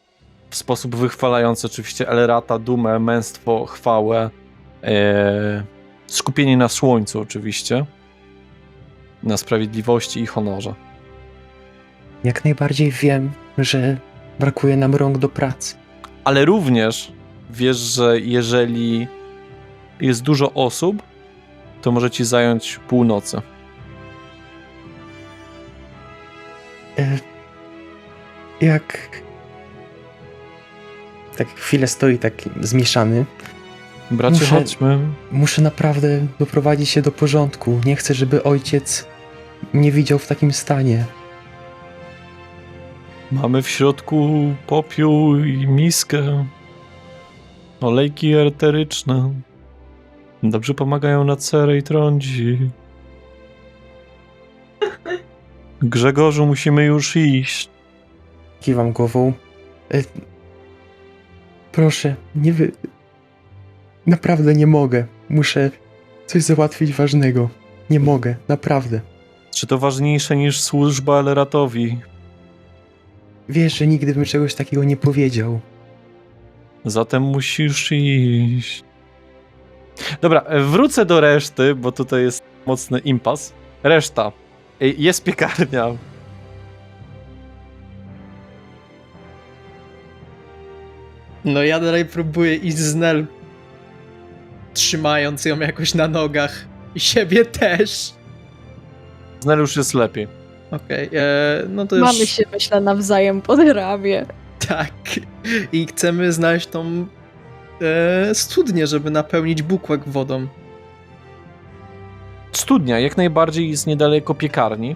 w sposób wychwalający oczywiście Elrata, dumę, męstwo, chwałę, skupienie na słońcu oczywiście, na sprawiedliwości i honorze. Jak najbardziej wiem, że brakuje nam rąk do pracy. Ale również wiesz, że jeżeli jest dużo osób, to może ci zająć północy. Jak... Tak chwilę stoi tak zmieszany, Bracie, Muszę- chodźmy. Muszę naprawdę doprowadzić się do porządku. Nie chcę, żeby ojciec mnie widział w takim stanie. Mamy w środku popiół i miskę. Olejki eteryczne. Dobrze pomagają na cerę i trądzi. Grzegorzu, musimy już iść. Kiwam głową. Proszę, nie wy... Naprawdę nie mogę. Muszę coś załatwić ważnego. Nie mogę, naprawdę. Czy to ważniejsze niż służba Eleratowi? Wiesz, że nigdy bym czegoś takiego nie powiedział. Zatem musisz iść. Dobra, wrócę do reszty, bo tutaj jest mocny impas. Reszta. Jest piekarnia. No ja dalej próbuję iść z Nel, trzymając ją jakoś na nogach. I siebie też. Znel już jest lepiej. Okej, no to już... Mamy się, myślę, nawzajem pod ramię. Tak. I chcemy znaleźć tą studnię, żeby napełnić bukłak wodą. Studnia jak najbardziej jest niedaleko piekarni.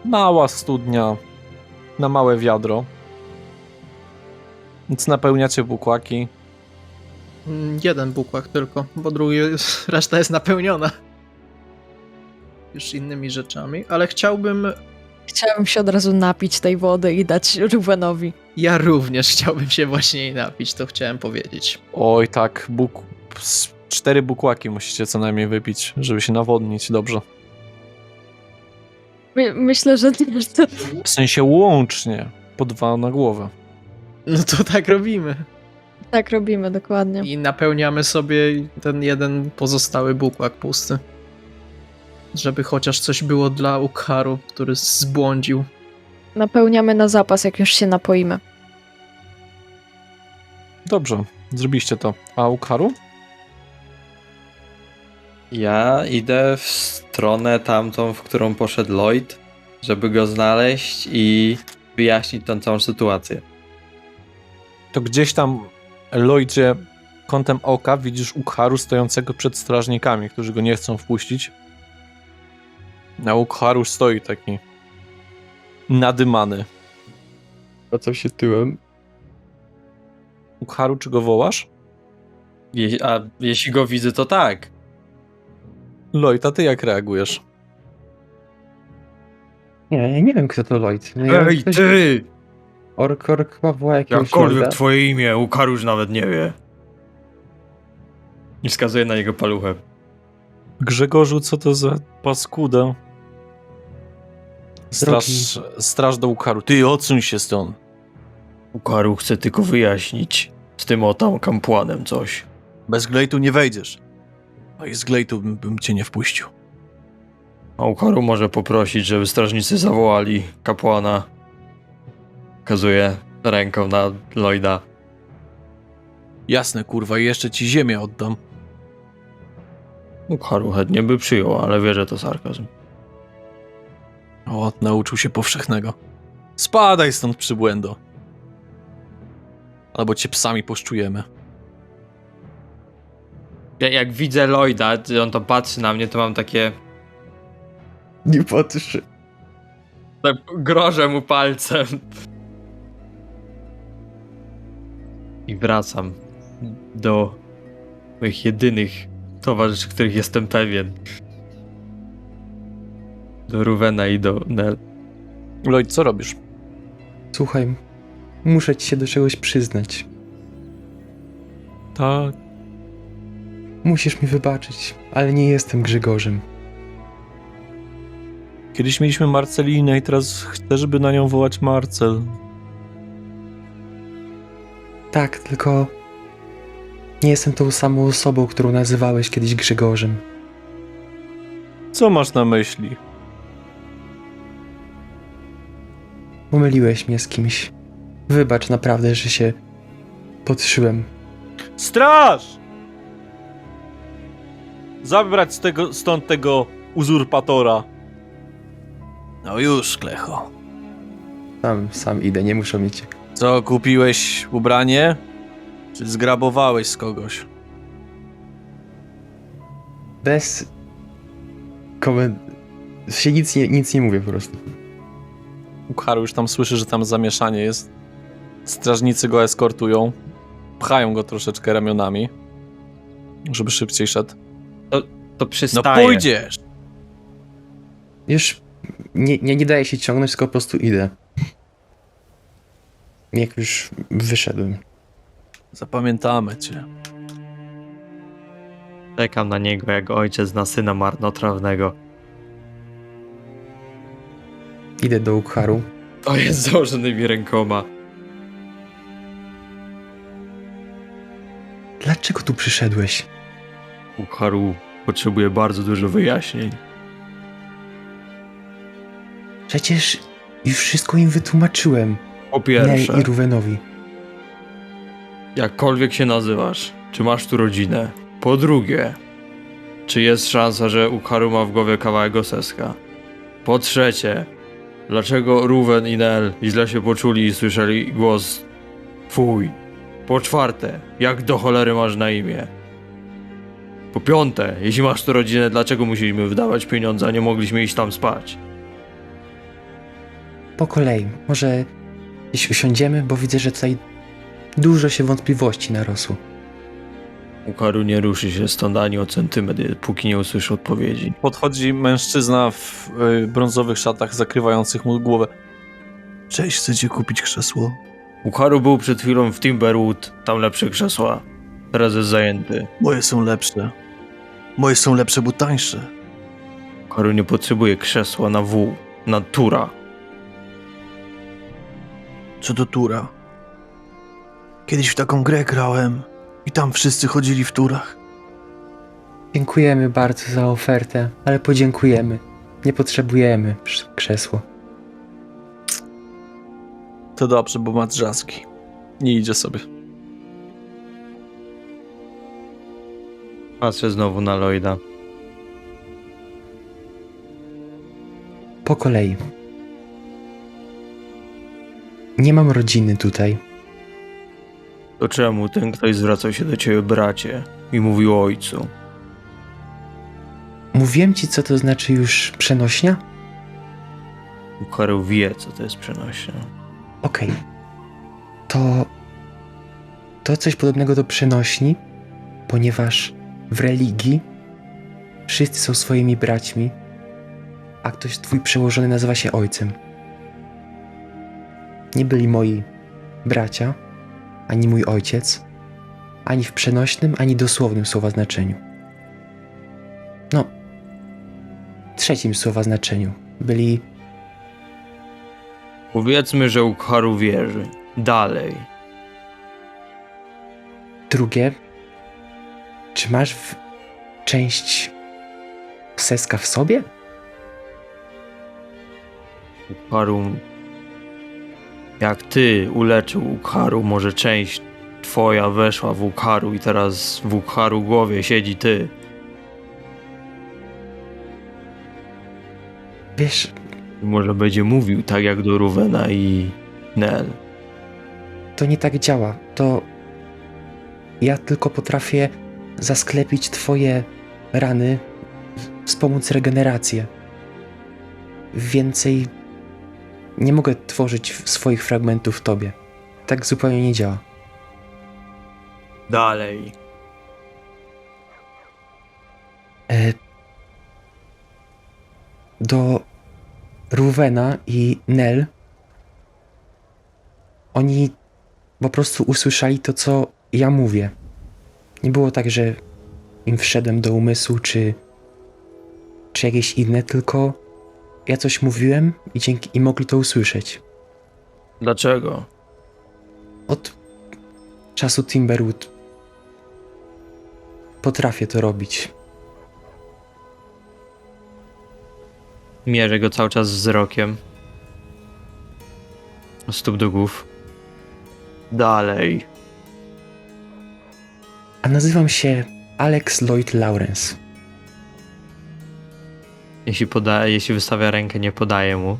Mała studnia na małe wiadro. Więc napełniacie bukłaki. Jeden bukłak tylko, bo reszta jest napełniona. Już innymi rzeczami, ale chciałbym... Chciałabym się od razu napić tej wody i dać Rubenowi. Ja również chciałbym się właśnie jej napić, to chciałem powiedzieć. Oj tak, 4 bukłaki musicie co najmniej wypić, żeby się nawodnić dobrze. Myślę, że to W sensie łącznie. Po 2 na głowę. No to tak robimy. tak robimy, dokładnie. I napełniamy sobie ten jeden pozostały bukłak pusty. Żeby chociaż coś było dla Ukharu, który zbłądził. Napełniamy na zapas, jak już się napoimy. Dobrze, zrobiliście to. A Ukharu? Ja idę w stronę tamtą, w którą poszedł Lloyd, żeby go znaleźć i wyjaśnić tą całą sytuację. To gdzieś tam, Lloydzie, kątem oka widzisz Ukharu stojącego przed strażnikami, którzy go nie chcą wpuścić. A Ukharu stoi taki nadymany. Wracam się tyłem. Ukharu, czy go wołasz? A jeśli go widzę, to tak. Lloyd, a ty jak reagujesz? Nie, ja nie wiem, kto to Lloyd. No, ja ktoś- ty! Ork chyba woła jakiegoś Jakkolwiek Lloyda. twoje imię, Ukharu już nawet nie wie. I wskazuje na jego paluchę. Grzegorzu, co to za paskuda? Straż do Ukharu. Ty, odsuń się stąd. Ukharu chce tylko wyjaśnić z tym tam kapłanem coś. Bez glejtu nie wejdziesz. No i z glejtu bym cię nie wpuścił. A Ukharu może poprosić, żeby strażnicy zawołali kapłana. Wskazuje ręką na Lloyda. Jasne, kurwa, i jeszcze ci ziemię oddam. Ukharu chętnie by przyjął, ale wie, że to sarkazm. O, nauczył się powszechnego. Spadaj stąd, przybłędo. Albo cię psami poszczujemy. Jak widzę Lloyda, on to patrzy na mnie, to mam takie... Nie patrzy. Tak grożę mu palcem. I wracam do moich jedynych towarzyszy, których jestem pewien. Do Ruvena i do Nel. Lloyd, co robisz? Słuchaj, muszę ci się do czegoś przyznać. Tak. Musisz mi wybaczyć, ale nie jestem Grzegorzem. Kiedyś mieliśmy Marcelinę i teraz chcę, żeby na nią wołać Marcel. Tak, tylko nie jestem tą samą osobą, którą nazywałeś kiedyś Grzegorzem. Co masz na myśli? Pomyliłeś mnie z kimś. Wybacz naprawdę, że się podszyłem. Straż! Zabrać stąd tego uzurpatora. No już, Klecho. Sam idę, nie muszą mieć. Co, kupiłeś ubranie? Czy zgrabowałeś z kogoś? bez się nic nie mówię po prostu. Ukharu już tam słyszy, że tam zamieszanie jest. Strażnicy go eskortują. Pchają go troszeczkę ramionami, żeby szybciej szedł. To No przystaje. pójdziesz! Już nie daje się ciągnąć, tylko po prostu idę. Jak już wyszedłem. Zapamiętamy cię. Czekam na niego jak ojciec na syna marnotrawnego. Idę do Ukharu. To jest założonymi rękoma. Dlaczego tu przyszedłeś? Ukharu potrzebuje bardzo dużo wyjaśnień. Przecież już wszystko im wytłumaczyłem. Po Nel pierwsze, i Ruvenowi. jakkolwiek się nazywasz, czy masz tu rodzinę? Po drugie, czy jest szansa, że Ukharu ma w głowie kawałek oseska? Po trzecie, dlaczego Ruven i Nel źle się poczuli i słyszeli głos twój? Po czwarte, jak do cholery masz na imię? Po piąte, jeśli masz tu rodzinę, dlaczego musieliśmy wydawać pieniądze, a nie mogliśmy iść tam spać? Po kolei. Może gdzieś usiądziemy, bo widzę, że tutaj dużo się wątpliwości narosło. Ukharu nie ruszy się stąd ani o centymetr, póki nie usłyszy odpowiedzi. Podchodzi mężczyzna w brązowych szatach zakrywających mu głowę. Cześć, chcecie kupić krzesło? Ukharu był przed chwilą w Timberwood, tam lepsze krzesła. Teraz jest zajęty. Moje są lepsze. Moje są lepsze, bo tańsze. Ukharu nie potrzebuje krzesła na na tura. Co do tura? Kiedyś w taką grę grałem i tam wszyscy chodzili w turach. Dziękujemy bardzo za ofertę, ale podziękujemy. Nie potrzebujemy krzesło. To dobrze, bo ma drzazgi. Nie idzie sobie. Patrzę znowu na Lloyda. Po kolei. Nie mam rodziny tutaj. To czemu ten ktoś zwracał się do ciebie bracie i mówił o ojcu? Mówiłem ci, co to znaczy już przenośnia? Ukharu wie, co to jest przenośnia. Okej. To coś podobnego do przenośni, ponieważ w religii wszyscy są swoimi braćmi, a ktoś twój przełożony nazywa się ojcem. Nie byli moi bracia, ani mój ojciec, ani w przenośnym, ani dosłownym słowa znaczeniu. No, trzecim słowa znaczeniu. Byli... Powiedzmy, że Ukharu wierzy. Dalej. Drugie, czy masz część seska w sobie? Ukharu... Jak ty uleczył Ukharu, może część twoja weszła w Ukharu i teraz w Ukharu głowie siedzi ty. Wiesz, I może będzie mówił tak jak do Ruvena i Nel. to nie tak działa. To ja tylko potrafię zasklepić twoje rany, wspomóc regenerację. Więcej nie mogę tworzyć swoich fragmentów w tobie. Tak zupełnie nie działa. Dalej. Do Ruvena i Nel oni po prostu usłyszeli to, co ja mówię. Nie było tak, że im wszedłem do umysłu, czy jakieś inne, tylko ja coś mówiłem i mogli to usłyszeć. Dlaczego? Od czasu Timberwood potrafię to robić. Mierzę go cały czas wzrokiem. Od stóp do głów. Dalej. A nazywam się Alex Lloyd Lawrence. Jeśli wystawia rękę, nie podaje mu.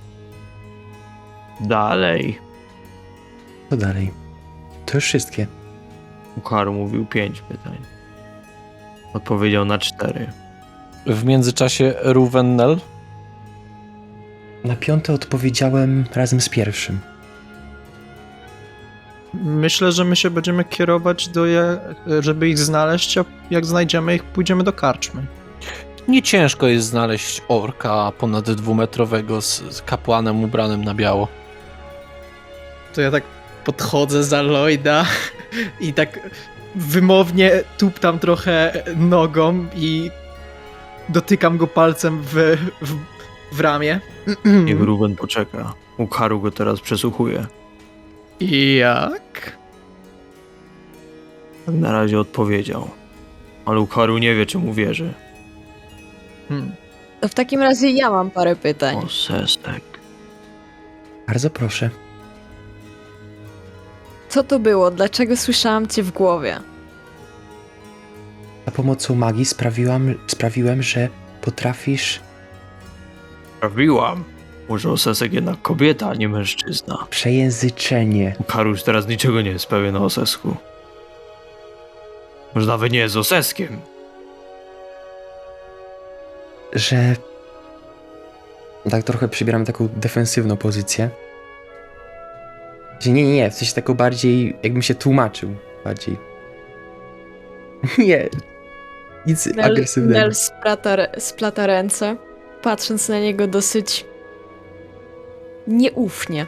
Dalej. Co dalej? To już wszystkie. Ukharu mówił 5 pytań. Odpowiedział na 4. W międzyczasie Ruwennel. Na 5 odpowiedziałem razem z pierwszym. Myślę, że my się będziemy kierować żeby ich znaleźć, a jak znajdziemy ich, pójdziemy do karczmy. Nie ciężko jest znaleźć orka ponad 2-metrowego z kapłanem ubranym na biało. To ja tak podchodzę za Lloyda i tak wymownie tuptam trochę nogą i dotykam go palcem w ramię. Niech Ruben poczeka. Ukharu go teraz przesłuchuje. I jak? Tak na razie odpowiedział. Ale Ukharu nie wie, czy mu wierzy. To w takim razie ja mam parę pytań. O, Sesek. Bardzo proszę. Co to było? Dlaczego słyszałam cię w głowie? Za pomocą magii sprawiłem, że potrafisz Prawiłam. Może Osesek jednak kobieta, a nie mężczyzna. przejęzyczenie. Ukharu już teraz niczego nie jest pewien o Osesku. Może nawet nie jest Oseskiem. Że tak trochę przybieram taką defensywną pozycję. Że nie, w sensie taką bardziej, jakbym się tłumaczył bardziej. Nie, nic agresywnego. Nel splata ręce, patrząc na niego dosyć nieufnie.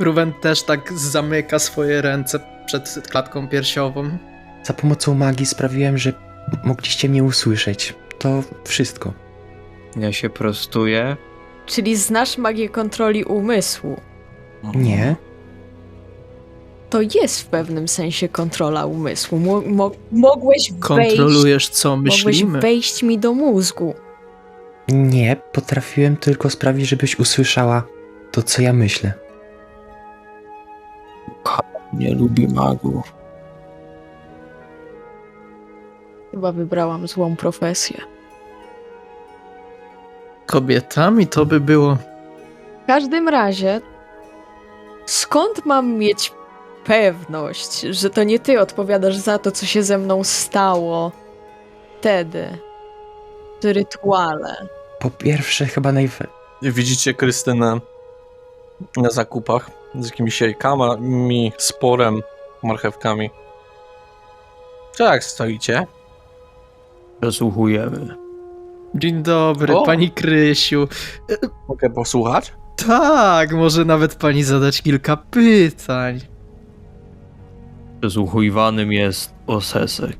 Ruben też tak zamyka swoje ręce przed klatką piersiową. Za pomocą magii sprawiłem, że mogliście mnie usłyszeć. To wszystko. Ja się prostuję. Czyli znasz magię kontroli umysłu. Nie? To jest w pewnym sensie kontrola umysłu. Mogłeś Kontrolujesz, co mogłeś myślimy. wejść mi do mózgu. Nie, potrafiłem tylko sprawić, żebyś usłyszała to, co ja myślę. Nie lubi magów. Chyba wybrałam złą profesję. Kobietami to by było... W każdym razie, skąd mam mieć pewność, że to nie ty odpowiadasz za to, co się ze mną stało wtedy, w rytuale? Po pierwsze, chyba Widzicie Krystynę na zakupach z jakimiś jajkami, sporem, marchewkami. Co jak stoicie? Przesłuchujemy. Dzień dobry, O! pani Krysiu. Mogę posłuchać? Tak, może nawet pani zadać kilka pytań. Przesłuchiwanym jest Osesek.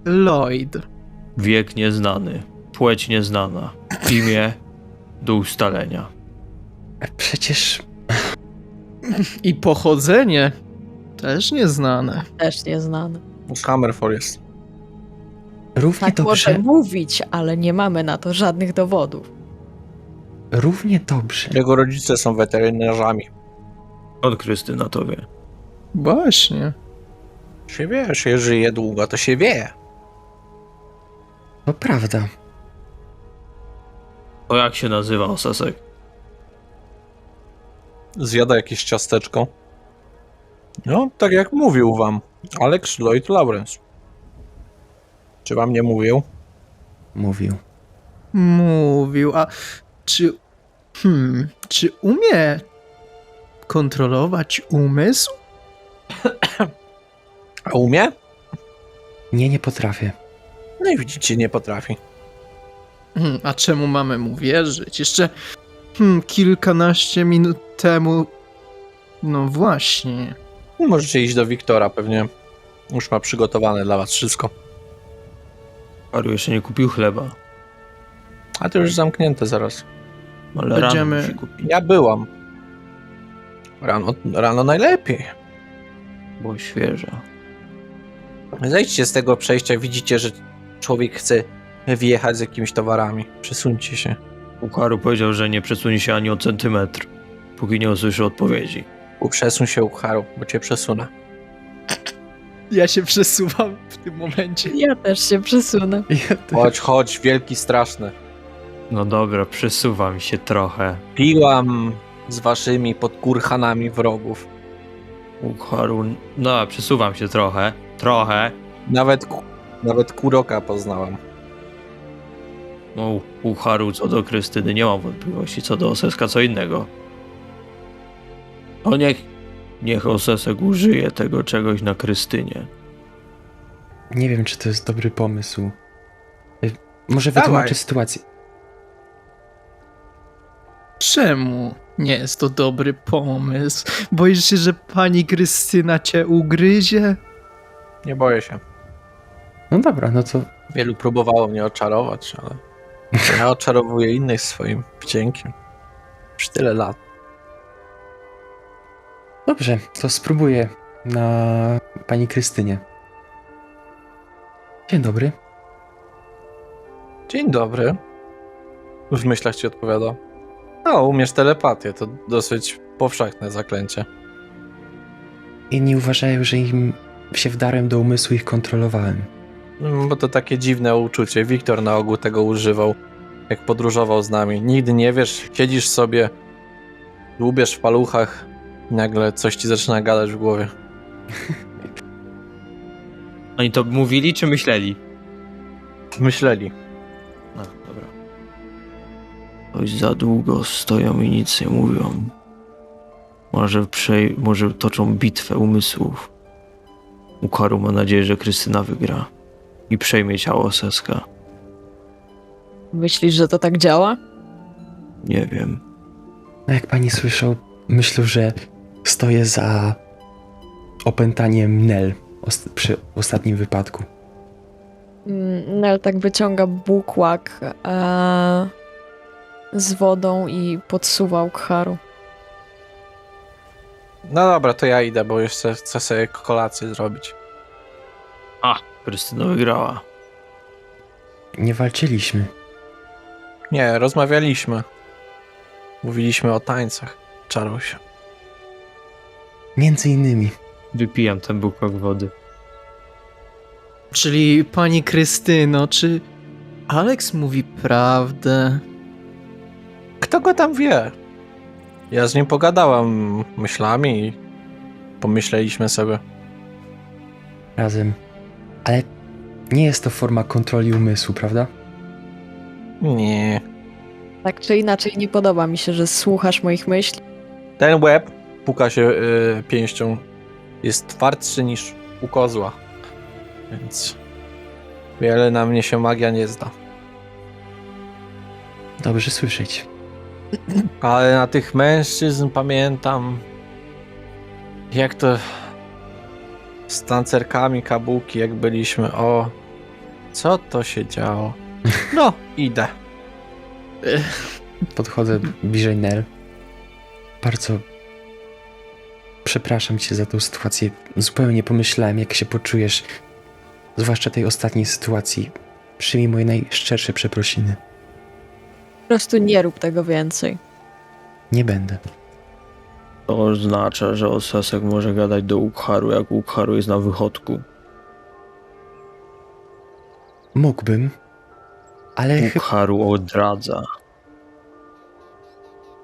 Lloyd. Wiek nieznany. Płeć nieznana. Imię do ustalenia. Przecież I pochodzenie też nieznane. Też nieznane. Hammerfall jest. równie Tak dobrze, może mówić, ale nie mamy na to żadnych dowodów. równie dobrze. Jego rodzice są weterynarzami. Od Krystyna to wie. Właśnie. Się wie, że żyje długo, to się wie. To prawda. To jak się nazywa Osesek? Zjada jakieś ciasteczko. No, tak jak mówił wam. Alex Lloyd Lawrence. Czy wam nie mówił? Mówił. Mówił, a czy... czy umie kontrolować umysł? A umie? Nie potrafię. No i widzicie, nie potrafi. A czemu mamy mu wierzyć? Jeszcze kilkanaście minut temu... No właśnie. Możecie iść do Wiktora, pewnie już ma przygotowane dla was wszystko. Ukharu jeszcze nie kupił chleba. A to już zamknięte zaraz. Ale Będziemy- rano musi kupić, Ja byłam. Rano najlepiej. bo świeża. Zejdźcie z tego przejścia, widzicie, że człowiek chce wjechać z jakimiś towarami. Przesuńcie się. Ukharu powiedział, że nie przesunie się ani o centymetr, póki nie usłyszy odpowiedzi. Przesuń się, Ukharu, bo cię przesunę. Ja się przesuwam w tym momencie. Ja też się przesunę. Chodź, wielki, straszny. No dobra, przesuwam się trochę. Piłam z waszymi podkurhanami wrogów. Ukharu, no przesuwam się trochę. Trochę. Nawet Kuroka poznałam. No, u Haru co do Krystyny nie mam wątpliwości, co do Oseska co innego. No niech Osesek użyje tego czegoś na Krystynie. Nie wiem, czy to jest dobry pomysł. Może Dawaj. wytłumaczę sytuację. Czemu nie jest to dobry pomysł? Boisz się, że pani Krystyna cię ugryzie? Nie boję się. No dobra, no to Wielu próbowało mnie oczarować, ale ja oczarowuję innych swoim wdziękiem. Już tyle lat. dobrze, to spróbuję na pani Krystynie. Dzień dobry. Dzień dobry. W myślach ci odpowiada. O, umiesz telepatię, to dosyć powszechne zaklęcie. Inni uważają, że im się wdarłem do umysłu i ich kontrolowałem. Bo to takie dziwne uczucie. Wiktor na ogół tego używał, jak podróżował z nami. Nigdy nie wiesz, siedzisz sobie, dłubiesz w paluchach i nagle coś ci zaczyna gadać w głowie. Oni to mówili czy myśleli? Myśleli. No, dobra. Ktoś za długo stoją i nic nie mówią. Może toczą bitwę umysłów. Ukaru ma nadzieję, że Krystyna wygra i przejmie ciało Oseska. Myślisz, że to tak działa? Nie wiem. No jak pani słyszał, myślę, że stoję za opętaniem Nel przy ostatnim wypadku. Nel tak wyciąga bukłak z wodą i podsuwa Ukharu. No dobra, to ja idę, bo jeszcze chcę sobie kolację zrobić. Krystyna wygrała. Nie walczyliśmy. Nie, rozmawialiśmy. Mówiliśmy o tańcach. Czaruj się. Między innymi. Wypijam ten bukłak wody. Czyli pani Krystyno, czy Alex mówi prawdę? Kto go tam wie? Ja z nim pogadałam myślami i pomyśleliśmy sobie. Razem. Ale nie jest to forma kontroli umysłu, prawda? Nie. Tak czy inaczej, nie podoba mi się, że słuchasz moich myśli. Ten łeb, puka się pięścią, jest twardszy niż u kozła. Więc wiele na mnie się magia nie zda. Dobrze słyszeć. Ale na tych mężczyzn pamiętam, jak to z tancerkami kabuki, jak byliśmy. O, co to się działo? No, idę. Podchodzę bliżej Nel. Bardzo przepraszam cię za tą sytuację. Zupełnie nie pomyślałem, jak się poczujesz. Zwłaszcza tej ostatniej sytuacji. Przyjmij moje najszczersze przeprosiny. Po prostu nie rób tego więcej. Nie będę. To oznacza, że Osesek może gadać do Ukharu, jak Ukharu jest na wychodku. Mógłbym, ale chyba... Ukharu odradza.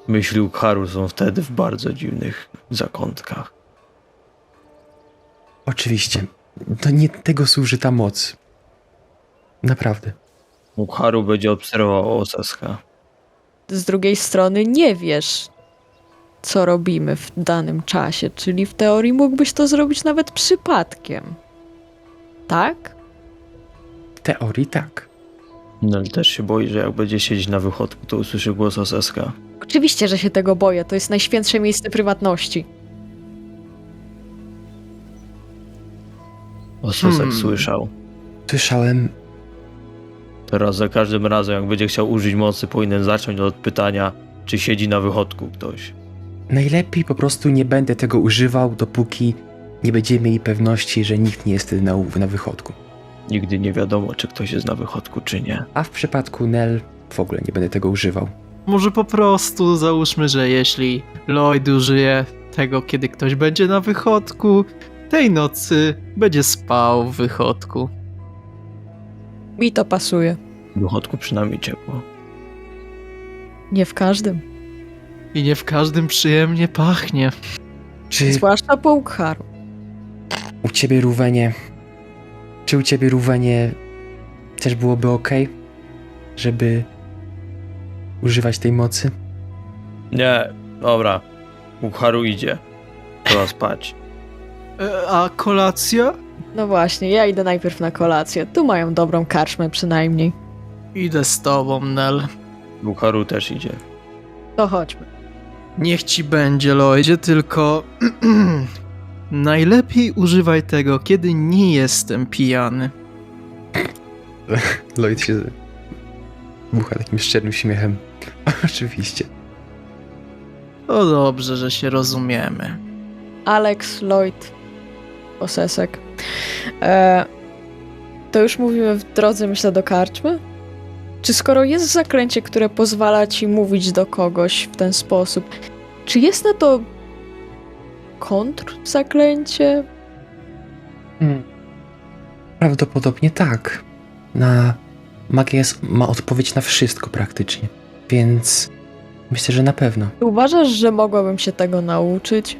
Myśli Ukharu są wtedy w bardzo dziwnych zakątkach. Oczywiście. To nie tego służy ta moc. Naprawdę. Ukharu będzie obserwował Oseska. Z drugiej strony nie wiesz, co robimy w danym czasie, czyli w teorii mógłbyś to zrobić nawet przypadkiem. Tak? W teorii tak. Nel też się boi, że jak będzie siedzieć na wychodku, to usłyszy głos Oseska. Oczywiście, że się tego boję. To jest najświętsze miejsce prywatności. Osesek słyszał. Słyszałem... Teraz za każdym razem, jak będzie chciał użyć mocy, powinien zacząć od pytania, czy siedzi na wychodku ktoś. Najlepiej po prostu nie będę tego używał, dopóki nie będziemy mieli pewności, że nikt nie jest wtedy na wychodku. Nigdy nie wiadomo, czy ktoś jest na wychodku, czy nie. A w przypadku Nel w ogóle nie będę tego używał. Może po prostu załóżmy, że jeśli Lloyd użyje tego, kiedy ktoś będzie na wychodku, tej nocy będzie spał w wychodku. Mi to pasuje. W wychodku przynajmniej ciepło. Nie w każdym. I nie w każdym przyjemnie pachnie. Czy Zwłaszcza po Ukharu. u ciebie, Rówenie... Czy u ciebie, Rówenie, też byłoby okej? żeby używać tej mocy? Nie, dobra. Ukharu idzie. Trzeba spać. A kolacja? No właśnie, ja idę najpierw na kolację. Tu mają dobrą karczmę przynajmniej. Idę z tobą, Nel. Ukharu też idzie. To chodźmy. Niech ci będzie, Lloydzie, tylko najlepiej używaj tego, kiedy nie jestem pijany. Lloyd się bucha takim szczerym śmiechem. Oczywiście. To dobrze, że się rozumiemy. Alex, Lloyd, Posesek. To już mówimy w drodze, myślę, do karczmy? Czy skoro jest zaklęcie, które pozwala ci mówić do kogoś w ten sposób, czy jest na to kontrzaklęcie? Prawdopodobnie tak. Magia ma odpowiedź na wszystko praktycznie. Więc myślę, że na pewno. Czy uważasz, że mogłabym się tego nauczyć?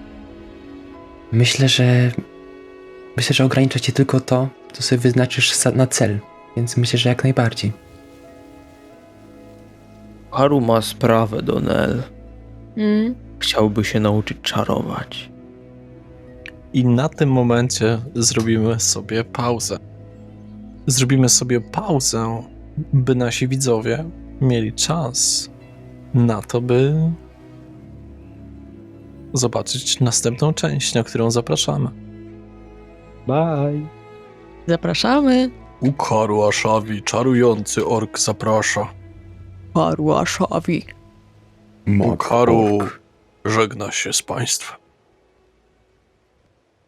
Myślę, że ogranicza cię tylko to, co sobie wyznaczysz na cel. Więc myślę, że jak najbardziej. Ukharu ma sprawę do Nel. Mm? Chciałby się nauczyć czarować. I na tym momencie zrobimy sobie pauzę. Zrobimy sobie pauzę, by nasi widzowie mieli czas na to, by zobaczyć następną część, na którą zapraszamy. Bye. Zapraszamy. Ukharu Ashavi, czarujący ork zaprasza. Parłaszowi. Ukharu żegna się z państwem.